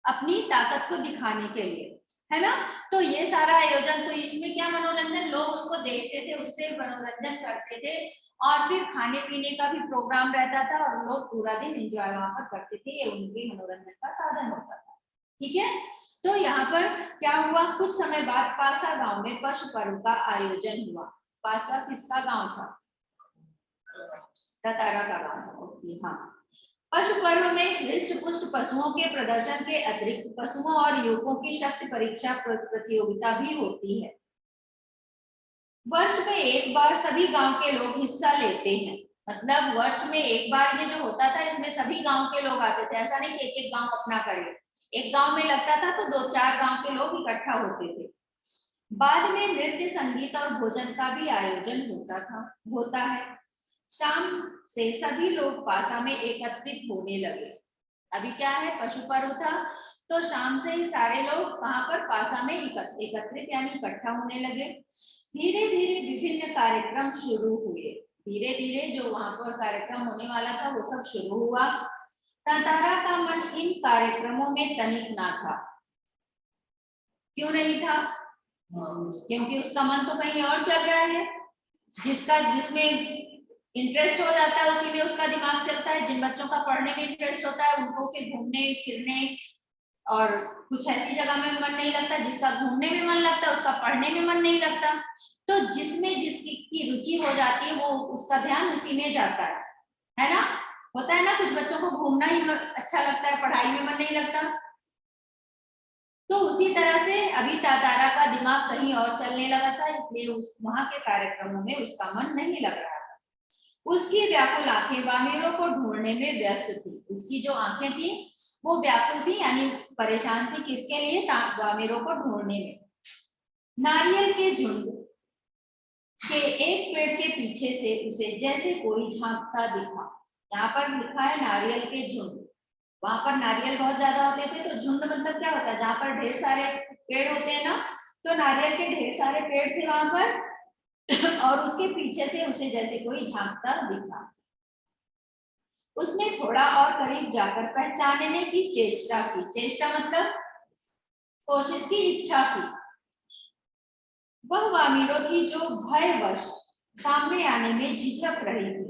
अपनी ताकत को दिखाने के लिए, है ना। तो ये सारा आयोजन, तो इसमें क्या मनोरंजन, लोग उसको देखते थे, उससे मनोरंजन करते थे, और फिर खाने पीने का भी प्रोग्राम रहता था और लोग पूरा दिन एंजॉय वहां पर करते थे, ये उनके मनोरंजन का साधन होता था। ठीक है, तो यहाँ पर क्या हुआ, कुछ समय बाद पासा गांव में पशु पर्व का आयोजन हुआ। पासा किसका गांव था? तातारा का गांव था। हाँ, पशु पर्व में हृष्ट पुष्ट पशुओं के प्रदर्शन के अतिरिक्त पशुओं और युवकों की शक्ति परीक्षा प्रतियोगिता भी होती है। वर्ष में एक बार सभी गांव के लोग हिस्सा लेते हैं। मतलब वर्ष में एक बार ये जो होता था इसमें सभी गांव के लोग आते थे, ऐसा नहीं कि एक एक गांव अपना करे। एक गांव में लगता था तो 2-4 गांव के लोग इकट्ठा होते थे। बाद में नृत्य, संगीत और भोजन का भी आयोजन होता है। शाम से सभी लोग पासा में एकत्रित होने लगे। अभी क्या है, पशु पर्व था, तो शाम से ही सारे लोग वहां पर पासा में एकत्रित यानी इकट्ठा होने लगे। धीरे धीरे विभिन्न कार्यक्रम शुरू हुए। धीरे धीरे जो वहां पर कार्यक्रम होने वाला था वो सब शुरू हुआ। तातारा का मन इन कार्यक्रमों में तनिक ना था। क्यों नहीं था? क्योंकि उसका मन तो कहीं और चल रहा है। जिसमें इंटरेस्ट हो जाता है उसी में उसका दिमाग चलता है। जिन बच्चों का पढ़ने में इंटरेस्ट होता है उनको फिर घूमने फिरने और कुछ ऐसी जगह में मन नहीं लगता। जिसका घूमने में मन लगता है उसका पढ़ने में मन नहीं लगता। तो जिसमें जिसकी रुचि हो जाती है वो उसका ध्यान उसी में जाता है ना। होता है ना, कुछ बच्चों को घूमना ही अच्छा लगता है, पढ़ाई में मन नहीं लगता। तो उसी तरह से अभी तातारा का दिमाग कहीं और चलने लगा था, इसलिए वहां के कार्यक्रमों में उसका मन नहीं लग रहा था। उसकी व्याकुल आंखें वामेरों को ढूंढने में व्यस्त थी। उसकी जो आंखें थी वो व्याकुल थी यानी परेशान थी। किसके लिए? वामेरों को ढूंढने में। नारियल के झुंड के एक पेड़ के पीछे से उसे जैसे कोई झांकता दिखा। यहाँ पर लिखा है नारियल के झुंड। वहां पर नारियल बहुत ज्यादा होते थे, तो झुंड मतलब क्या होता है? जहाँ पर ढेर सारे पेड़ होते हैं ना, तो नारियल के ढेर सारे पेड़ थे वहां पर और उसके पीछे से उसे जैसे कोई झांकता दिखा। उसने थोड़ा और करीब जाकर पहचानने की चेष्टा की। चेष्टा मतलब कोशिश की, इच्छा की। वह वामीरो थी जो भयवश सामने आने में झिझक रही थी।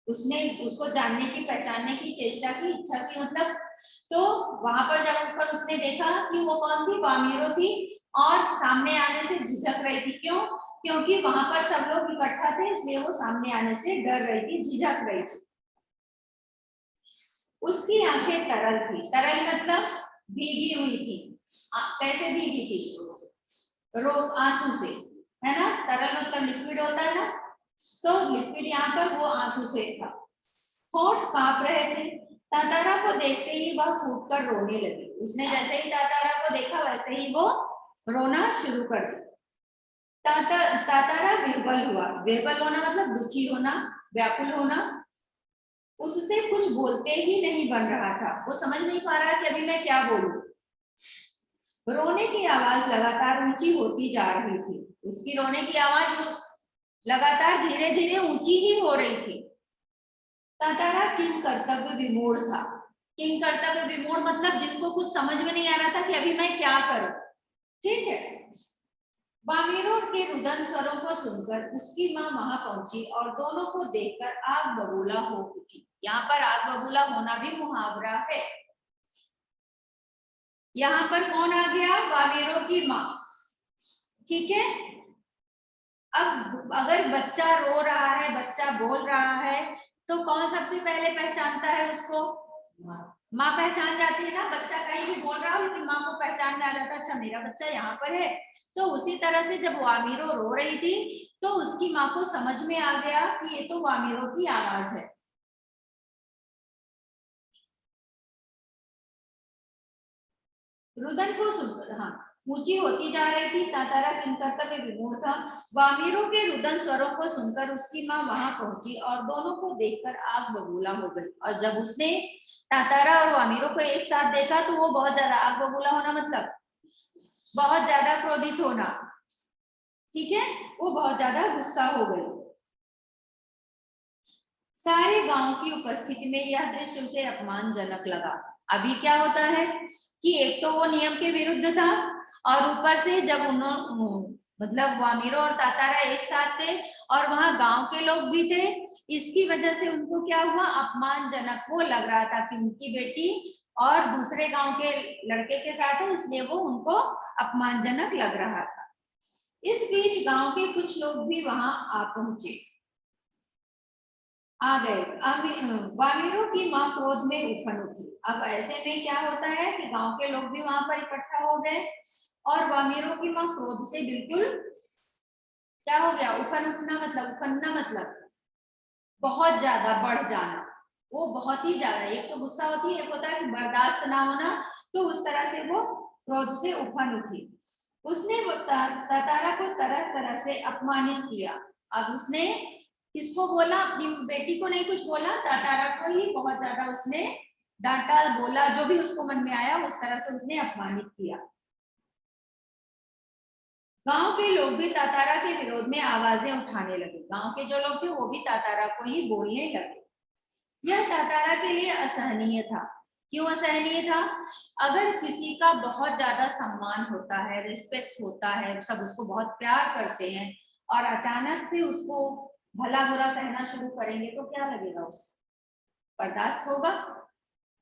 उसने उसको जानने की, पहचानने की चेष्टा की, इच्छा की मतलब। तो वहां पर जब ऊपर उसने देखा कि वो कौन थी? वामीरो थी, और सामने आने से झिझक रही थी। क्यों? क्योंकि वहां पर सब लोग इकट्ठा थे, इसलिए वो सामने आने से डर रही थी, झिझक रही थी। उसकी आंखें तरल थी। तरल मतलब भीगी हुई थी। कैसे भीगी थी? आंसू से, है ना। तरल मतलब लिक्विड होता है ना, तो लिक्विड यहाँ पर वो आंसू से था। होंठ कांप रहे थे। तातारा को देखते ही वह फूटकर रोने लगी। उसने जैसे ही तातारा को देखा वैसे ही वो रोना शुरू कर दिया। तातारा विह्वल हुआ। विह्वल होना मतलब दुखी होना, व्याकुल होना। उससे कुछ बोलते ही नहीं बन रहा था। वो समझ नहीं पा रहा कि अभी मैं क्या बोलूं। रोने की आवाज लगातार ऊंची होती जा रही थी। उसकी रोने की आवाज लगातार धीरे धीरे ऊंची ही हो रही थी। तातारा किंग कर्तव्य विमूढ़ था। किंग कर्तव्य विमूढ़ मतलब जिसको कुछ समझ में नहीं आ रहा था कि अभी मैं क्या करूं। ठीक है। वामीरो के रुदन स्वरों को सुनकर उसकी माँ वहां पहुंची और दोनों को देखकर आग बबूला हो उठी। यहाँ पर आग बबूला होना भी मुहावरा है। यहाँ पर कौन आ गया? वामीरो की माँ। ठीक है। अब अगर बच्चा रो रहा है, बच्चा बोल रहा है, तो कौन सबसे पहले पहचानता है उसको? माँ पहचान जाती है ना। बच्चा कहीं भी बोल रहा हो लेकिन माँ को पहचान में आ जाता है, अच्छा मेरा बच्चा यहाँ पर है, तो उसी तरह से जब वामीरो रो रही थी तो उसकी माँ को समझ में आ गया कि ये तो वामीरो की आवाज है। रुदन को सुन, हाँ, ऊंची होती जा रही थी। तातारा किंकर्तव्य विमूढ़ था। वामीरो के रुदन स्वरों को सुनकर उसकी माँ वहां पहुंची और दोनों को देखकर आग बबूला हो गई। और जब उसने तातारा और वामीरो को एक साथ देखा तो वो बहुत ज्यादा, आग बबूला होना मतलब बहुत ज्यादा क्रोधित होना, ठीक है, वो बहुत ज्यादा गुस्सा हो गई। सारे गांव की उपस्थिति में यह दृश्य उसे अपमानजनक लगा। अभी क्या होता है कि एक तो वो नियम के विरुद्ध था और ऊपर से जब उन्होंने मतलब वामीरो और तातारा एक साथ थे और वहां गांव के लोग भी थे, इसकी वजह से उनको क्या हुआ, अपमानजनक वो लग रहा था कि उनकी बेटी और दूसरे गांव के लड़के के साथ है, इसलिए वो उनको अपमानजनक लग रहा था। इस बीच गांव के कुछ लोग भी वहां आ पहुंचे, आ गए। वामीरो की मां क्रोध में उफन उठी। अब ऐसे में क्या होता है कि गांव के लोग भी वहां पर इकट्ठा हो गए और वामीरो की मां क्रोध से बिल्कुल क्या हो गया, उफन उठना मतलब, उफनना मतलब बहुत ज्यादा बढ़ जाना, वो बहुत ही ज्यादा, एक तो गुस्सा होती है, एक होता है कि बर्दाश्त ना होना, तो उस तरह से वो क्रोध से उफन उठी। उसने तातारा को तरह तरह से अपमानित किया। अब उसने किसको बोला, अपनी बेटी को नहीं कुछ बोला, तातारा को ही बहुत ज्यादा उसने डांटा, बोला, जो भी उसको मन में आया उस तरह से उसने अपमानित किया। गांव के लोग भी तातारा के विरोध में आवाजें उठाने लगे। गांव के जो लोग थे वो भी तातारा को ही बोलने लगे। यह तातारा के लिए असहनीय था। क्यों असहनीय था? अगर किसी का बहुत ज्यादा सम्मान होता है, रिस्पेक्ट होता है, सब उसको बहुत प्यार करते हैं और अचानक से उसको भला बुरा कहना शुरू करेंगे तो क्या लगेगा, उसको बर्दाश्त होगा?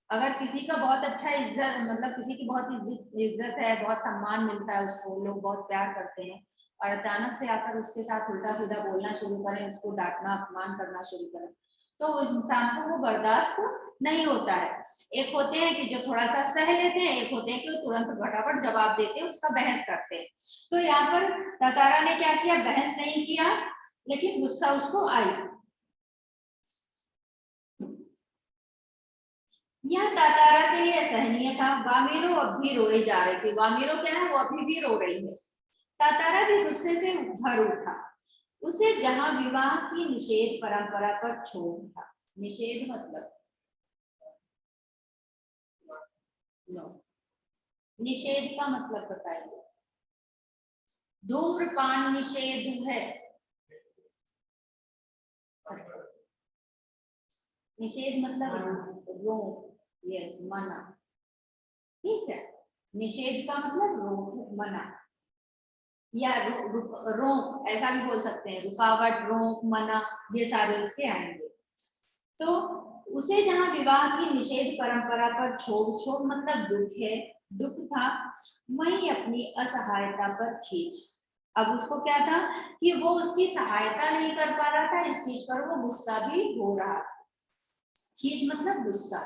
अगर किसी का बहुत अच्छा इज्जत, मतलब किसी की बहुत इज्जत है, बहुत सम्मान मिलता है, उसको लोग बहुत प्यार करते हैं और अचानक से आकर उसके साथ उल्टा सीधा बोलना शुरू करें, उसको डांटना, अपमान करना शुरू करें, तो उस इंसान को वो बर्दाश्त नहीं होता है। एक होते हैं कि जो थोड़ा सा सह लेते हैं, एक होते हैं कि वो तुरंत फटाफट जवाब देते हैं, उसका बहस करते हैं। तो यहाँ पर तातारा ने क्या किया, बहस नहीं किया, लेकिन गुस्सा उसको आई। यह तातारा के लिए असहनीय था। वामीरो अब भी रोए जा रहे थे। वामीरो क्या है, वो अभी भी रो रही है। तातारा भी गुस्से से भर उठा। उसे जहां विवाह की निषेध परंपरा पर क्षोभ था। निषेध मतलब नो, निषेध का मतलब बताइए। धूम्रपान निषेध है, निषेध मतलब रोक, यस, मना, ठीक है। निषेध का मतलब रोक, मना या रोक, ऐसा भी बोल सकते हैं, रुकावट, रोक, मना, ये सारे उसके आएंगे। तो उसे जहां विवाह की निषेध परंपरा पर क्षोभ, क्षोभ मतलब दुख है, दुख था, वहीं अपनी असहायता पर खींच। अब उसको क्या था कि वो उसकी सहायता नहीं कर पा रहा था, इस चीज पर वो गुस्सा भी हो रहा था। खींच मतलब गुस्सा।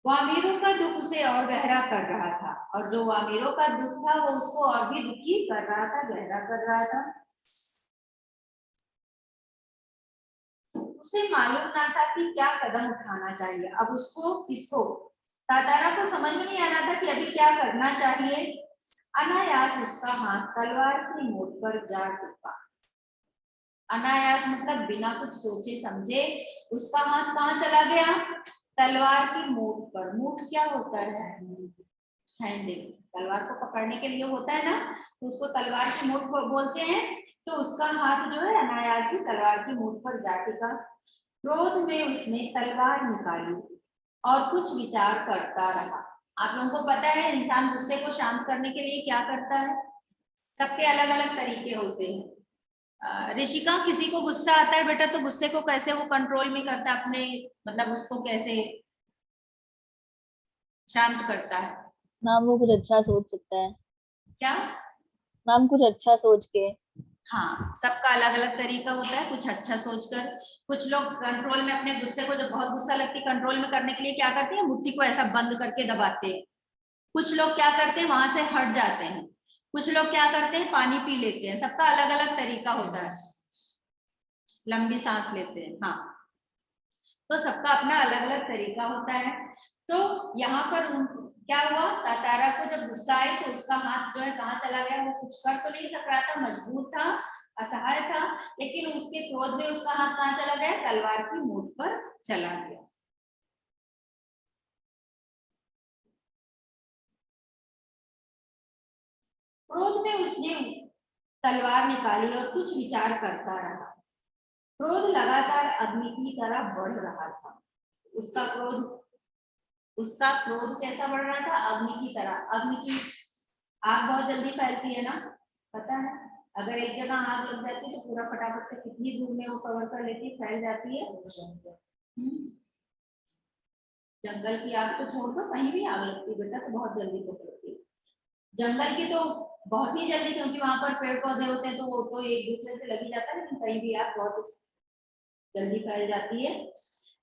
वामीरो का दुख उसे और गहरा कर रहा था और जो वामीरो का दुख था वो उसको और भी दुखी कर रहा था, गहरा कर रहा था। उसे मालूम ना था कि क्या कदम उठाना चाहिए। अब उसको, किसको, तातारा को समझ में नहीं आ रहा था कि अभी क्या करना चाहिए। अनायास उसका हाथ तलवार की नोक पर जा टिका। अनायास मतलब बिना कुछ सोचे समझे उसका हाथ कहाँ चला गया, तलवार की मूठ पर। मूठ क्या होता है, हैंडल, तलवार को पकड़ने के लिए होता है ना, तो उसको तलवार की मूठ पर बोलते हैं। तो उसका हाथ जो है अनायास ही तलवार की मूठ पर जा टिका। क्रोध में उसने तलवार निकाली और कुछ विचार करता रहा। आप लोगों को पता है इंसान गुस्से को शांत करने के लिए क्या करता है, सबके अलग अलग तरीके होते हैं। ऋषिका, किसी को गुस्सा आता है बेटा तो गुस्से को कैसे वो कंट्रोल में करता है, अपने मतलब उसको कैसे शांत करता है? मैम वो कुछ अच्छा सोच सकता है। क्या? मैम कुछ अच्छा सोच के। हाँ, सबका अलग अलग तरीका होता है, कुछ अच्छा सोचकर। कुछ लोग कंट्रोल में अपने गुस्से को, जब बहुत गुस्सा लगती है, कंट्रोल में करने के लिए क्या करते हैं, मुट्ठी को ऐसा बंद करके दबाते हैं, कुछ लोग क्या करते हैं, वहां से हट जाते हैं, कुछ लोग क्या करते हैं, पानी पी लेते हैं, सबका अलग अलग तरीका होता है, लंबी सांस लेते हैं। हाँ, तो सबका अपना अलग अलग तरीका होता है। तो यहाँ पर क्या हुआ, तातारा को जब गुस्सा आई तो उसका हाथ जो है कहाँ चला गया, वो कुछ कर तो नहीं सक रहा था, मजबूर था, असहाय था, लेकिन उसके क्रोध में उसका हाथ कहाँ चला गया, तलवार की नोक पर चला गया। क्रोध में उसने तलवार निकाली और कुछ विचार करता रहा। क्रोध लगातार अग्नि की तरह बढ़ रहा था। उसका क्रोध कैसा बढ़ रहा था, अग्नि की तरह। अग्नि की आग बहुत जल्दी फैलती है ना, पता है, अगर एक जगह आग लग जाती है तो पूरा फटाफट से कितनी दूर में वो कवर कर लेती है, फैल जाती है। जंगल की आग तो छोड़ दो, कहीं भी आग लगती है बेटा तो बहुत जल्दी पकड़ती है। जंगल की तो बहुत ही जल्दी, क्योंकि वहां पर पेड़ पौधे होते हैं तो वो तो एक दूसरे से लगी जाता है, लेकिन कहीं भी आग बहुत जल्दी फैल जाती है।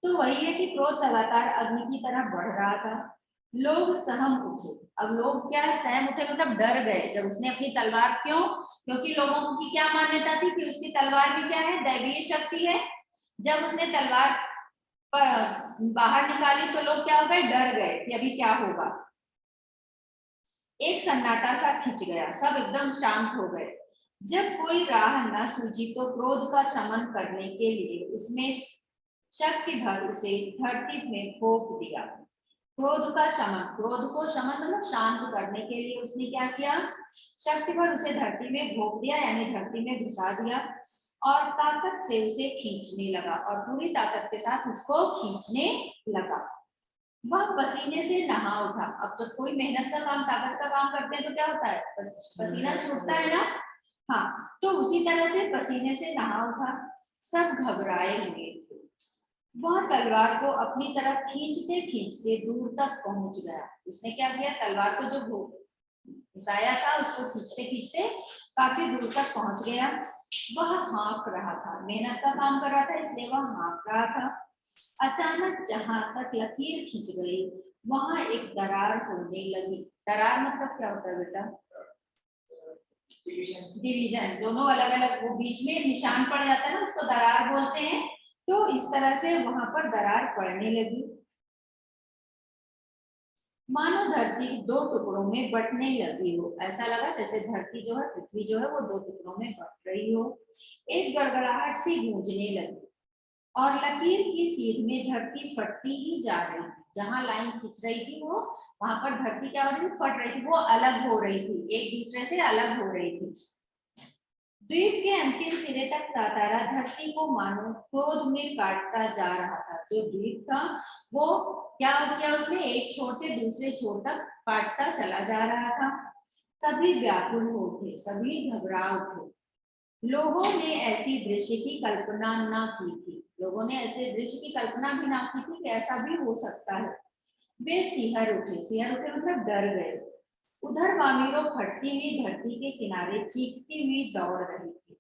तो वही है कि क्रोध लगातार अग्नि की तरह बढ़ रहा था। लोग सहम उठे। अब लोग क्या है, सहम उठे मतलब डर गए जब उसने अपनी तलवार, क्यों, क्योंकि लोगों की क्या मान्यता थी कि उसकी तलवार भी क्या है, दैवीय शक्ति है। जब उसने तलवार बाहर निकाली तो लोग क्या हो गए, डर गए कि अभी क्या होगा। एक सन्नाटा सा खिंच गया, सब एकदम शांत हो गए। जब कोई राह न सूझी तो क्रोध का शमन करने के लिए उसने शक्ति भर उसे धरती में फूंक दिया। क्रोध का शमन, क्रोध को शमन मतलब शांत करने के लिए उसने क्या किया, शक्ति भर उसे धरती में घोंप दिया, यानी धरती में घुसा दिया और ताकत से उसे खींचने लगा, और पूरी ताकत के साथ उसको खींचने लगा। वह पसीने से नहा उठा। अब जब कोई मेहनत का काम, ताकत का काम करते हैं तो क्या होता है, पसीना छूटता है ना। हाँ, तो उसी तरह से पसीने से नहा उठा। सब घबराए हुए थे। वह तलवार को अपनी तरफ खींचते खींचते दूर तक पहुंच गया। उसने क्या किया, तलवार को जो घुसाया था उसको खींचते खींचते काफी दूर तक पहुंच गया। वह हाँफ रहा था, मेहनत का काम कर रहा था इसलिए वह हाँफ रहा था। अचानक जहां तक लकीर खिंच गई वहां एक दरार होने लगी। दरार मतलब क्या होता है बेटा, डिवीजन, दोनों अलग अलग, वो बीच में निशान पड़ जाता है ना, उसको दरार बोलते हैं। तो इस तरह से वहां पर दरार पड़ने लगी, मानो धरती दो टुकड़ों में बंटने लगी हो। ऐसा लगा जैसे धरती जो है, पृथ्वी जो है वो दो टुकड़ों में बंट रही हो। एक गड़गड़ाहट सी गूंजने लगी और लकीर की सीध में धरती फटती ही जा रही थी। जहां लाइन खींच रही थी वो, वहां पर धरती क्या हो रही थी, फट रही थी, वो अलग हो रही थी, एक दूसरे से अलग हो रही थी। द्वीप के अंतिम सिरे तक तातारा धरती को मानो क्रोध में काटता जा रहा था। जो द्वीप था वो क्या किया उसने, एक छोर से दूसरे छोर तक काटता चला जा रहा था। सभी व्याकुल हो उठे, सभी घबरा उठे। लोगों ने ऐसी दृश्य की कल्पना न की थी, लोगों ने ऐसे दृश्य की कल्पना भी ना की थी कि ऐसा भी हो सकता है। वे सिहर उठे मतलब डर गए। उधर वामीरो फटती हुई धरती के किनारे चीखती हुई दौड़ रही थी।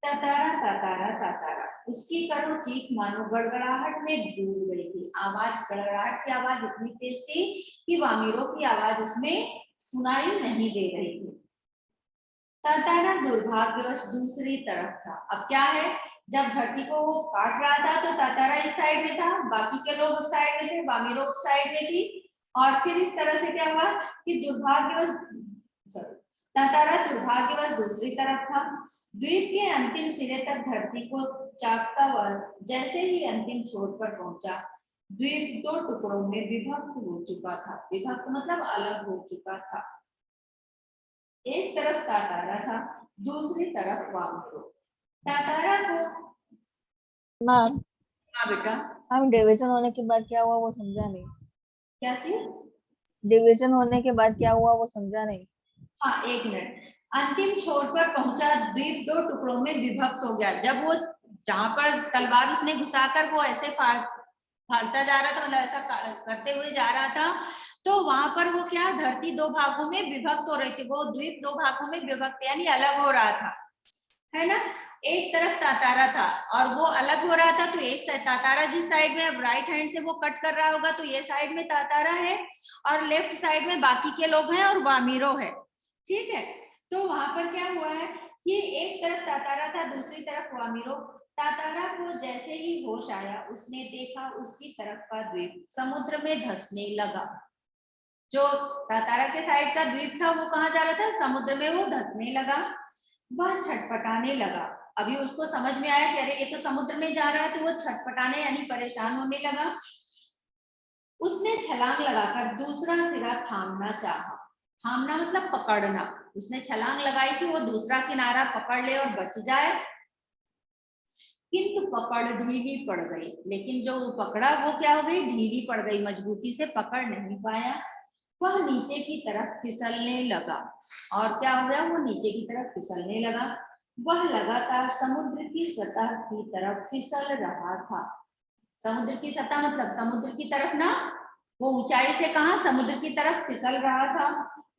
तातारा तातारा तातारा, उसकी करो चीख मानो गड़गड़ाहट में डूब गई थी। आवाज, गड़गड़ाहट की आवाज इतनी तेज थी कि वामीरो की आवाज उसमें सुनाई नहीं दे रही थी। तातारा दुर्भाग्यवश दूसरी तरफ था। अब क्या है, जब धरती को वो काट रहा था तो तातारा इस साइड में था, बाकी के लोग उस साइड में थे, वामीरो उस साइड में थी। और फिर इस तरह से क्या हुआ कि तातारा दुर्भाग्यवश दूसरी तरफ था। द्वीप के अंतिम सिरे तक धरती को चाकता हुआ जैसे ही अंतिम छोर पर पहुंचा, द्वीप दो टुकड़ों में विभक्त हो चुका था। विभक्त मतलब अलग हो चुका था। एक तरफ तातारा था, दूसरी तरफ वामीरो। तातारा को, मैम, हाँ बेटा, हम डिवीजन होने के बाद क्या हुआ वो समझा नहीं। क्या चीज, डिवीजन होने के बाद क्या हुआ वो समझा नहीं। हाँ एक मिनट। अंतिम छोर पर पहुंचा, द्वीप दो टुकड़ों में विभक्त हो गया। जब वो जहां पर तलवार उसने घुसाकर वो ऐसे फाड़ता जा रहा था, मतलब ऐसा करते हुए जा रहा था, तो वहां पर वो क्या, धरती दो भागों में विभक्त हो रही थी, वो द्वीप दो भागों में विभक्त यानी अलग हो रहा था, है ना। एक तरफ तातारा था और वो अलग हो रहा था, तो एक तातारा जिस साइड में राइट हैंड से वो कट कर रहा होगा तो ये साइड में तातारा है और लेफ्ट साइड में बाकी के लोग हैं और वामीरो है, ठीक है। तो वहां पर क्या हुआ है कि एक तरफ तातारा था, दूसरी तरफ वामीरो। तातारा को जैसे ही होश आया उसने देखा उसकी तरफ का द्वीप समुद्र में धंसने लगा। जो तातारा के साइड का द्वीप था वो कहाँ जा रहा था, समुद्र में वो धंसने लगा। वह छटपटाने लगा। अभी उसको समझ में आया कि अरे ये तो समुद्र में जा रहा है, तो वो छटपटाने यानी परेशान होने लगा। उसने छलांग लगाकर दूसरा सिरा थामना चाहा। थामना मतलब पकड़ना। उसने छलांग लगाई कि वो दूसरा किनारा पकड़ ले और बच जाए, किंतु पकड़ ढीली पड़ गई। लेकिन जो पकड़ा वो क्या हो गई, ढीली पड़ गई, मजबूती से पकड़ नहीं पाया। वह नीचे की तरफ फिसलने लगा। और क्या हो गया, वो नीचे की तरफ फिसलने लगा। वह लगातार समुद्र की सतह की तरफ फिसल रहा था। समुद्र की सतह मतलब समुद्र की तरफ ना, वो ऊंचाई से कहा, समुद्र की तरफ फिसल रहा था।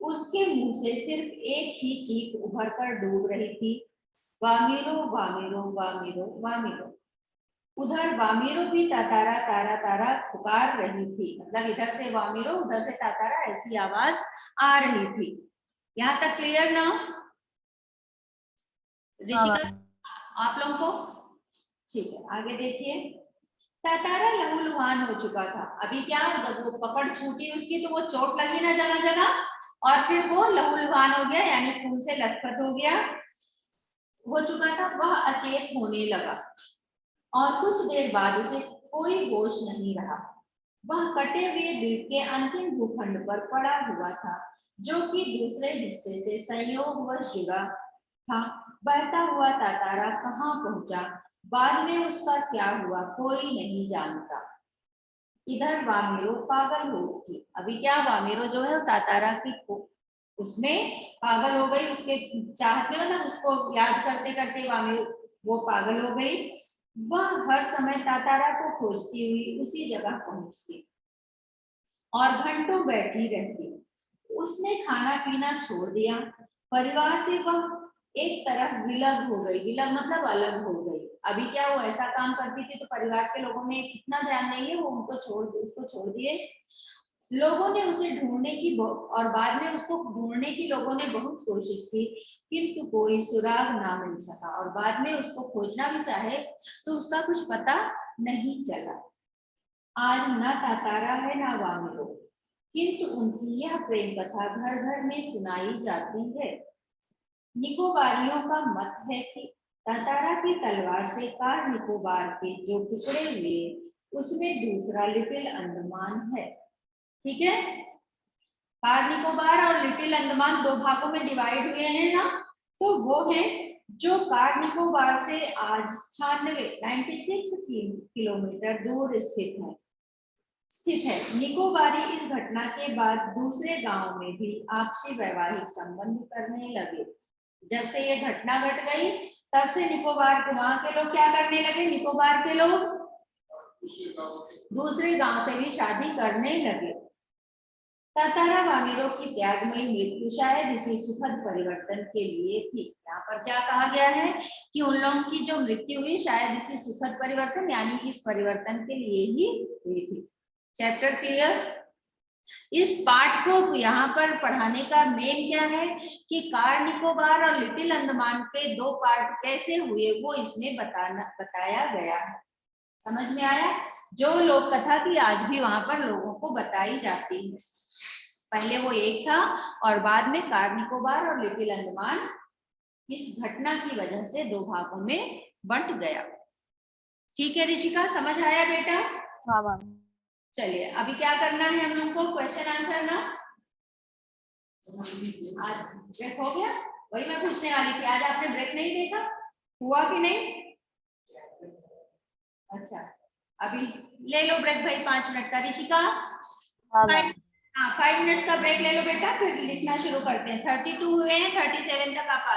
उसके मुंह से सिर्फ एक ही चीख उभर कर डूब रही थी, वामीरो वामीरो वामीरो वामीरो। उधर वामीरो भी तातारा तारा तारा पुकार रही थी, मतलब इधर से वामीरो उधर से तातारा, ऐसी आवाज आ रही थी। यहाँ तक क्लियर ना ऋषिका, आप लोगों को? ठीक है, आगे देखिए। तातारा लहूलुहान हो चुका था। अभी क्या, जब वो पकड़ छूटी उसकी तो वो चोट लगी ना जगह जगह, और फिर वो लहूलुहान हो गया यानी खून से लथपथ हो चुका था। वह अचेत होने लगा और कुछ देर बाद उसे कोई होश नहीं रहा। वह कटे हुए द्वीप के अंतिम भूखंड पर पड़ा हुआ था, जो कि दूसरे हिस्से से संयोगवश जुड़ा था। बहता हुआ तातारा कहाँ पहुंचा, बाद में उसका क्या हुआ, कोई नहीं जानता। इधर वामीरो पागल हो उठी। अभी क्या, वामीरो जो है तातारा की उसमें पागल हो गई, उसके चाहत में, मतलब उसको याद करते करते वामीरो वो पागल हो गई। वह हर समय तातारा को खोजती हुई उसी जगह पहुंचती और घंटों बैठी रहती। उसने खाना पीना छोड़ दिया। परिवार से वह एक तरफ विलग हो गई। विलग मतलब अलग हो गई। अभी क्या, वो ऐसा काम करती थी तो परिवार के लोगों ने इतना ध्यान नहीं है, वो उसको छोड़ दिए। लोगों ने उसे ढूंढने की और बाद में उसको ढूंढने की लोगों ने बहुत कोशिश की, किंतु कोई सुराग ना मिल सका। और बाद में उसको खोजना भी चाहे तो उसका कुछ पता नहीं चला। आज न तातारा है न वामीरो, किंतु उनकी यह प्रेम कथा घर घर में सुनाई जाती है। निकोबारियों का मत है कि तातारा की तलवार से कार निकोबार के जो टुकड़े हुए उसमें दूसरा लिटिल अंडमान है। ठीक है, कार निकोबार और लिटिल अंडमान दो भागों में डिवाइड हुए हैं ना, तो वो है जो कार निकोबार से आज 96 किलोमीटर दूर स्थित है। निकोबारी इस घटना के बाद दूसरे गांव में भी आपसी वैवाहिक संबंध करने लगे। जब से ये घटना घट गई तब से निकोबार के वहां के लोग क्या करने लगे, निकोबार के लोग दूसरे गांव से भी शादी करने लगे। तातारा वामीरो की त्यागमयी मृत्यु शायद इसी सुखद परिवर्तन के लिए थी। यहाँ पर क्या कहा गया है कि उन लोगों की जो मृत्यु हुई शायद इसी सुखद परिवर्तन यानी इस परिवर्तन के लिए ही हुई थी। Chapter clear? इस पाठ को यहाँ पर पढ़ाने का मेन क्या है कि कार निकोबार और लिटिल अंडमान के दो पार्ट कैसे हुए वो इसमें बताया गया है। समझ में आया? जो लोक कथा थी आज भी वहां पर लोगों को बताई जाती है। पहले वो एक था और बाद में कार निकोबार और लिटिल अंडमान इस घटना की वजह से दो भागों में बंट गया। ठीक है ऋषिका, समझ आया बेटा? हाँ मैम। चलिए अभी क्या करना है हम लोग को, क्वेश्चन आंसर ना। आज ब्रेक हो गया, वही मैं पूछने वाली थी, आज आपने ब्रेक नहीं देखा, हुआ कि नहीं? अच्छा अभी ले लो ब्रेक भाई 5 मिनट का। ऋषिका हाँ मैम। 5 मिनट्स का ब्रेक ले लो बेटा, फिर लिखना शुरू करते हैं। 32 हुए हैं, 37 तक आप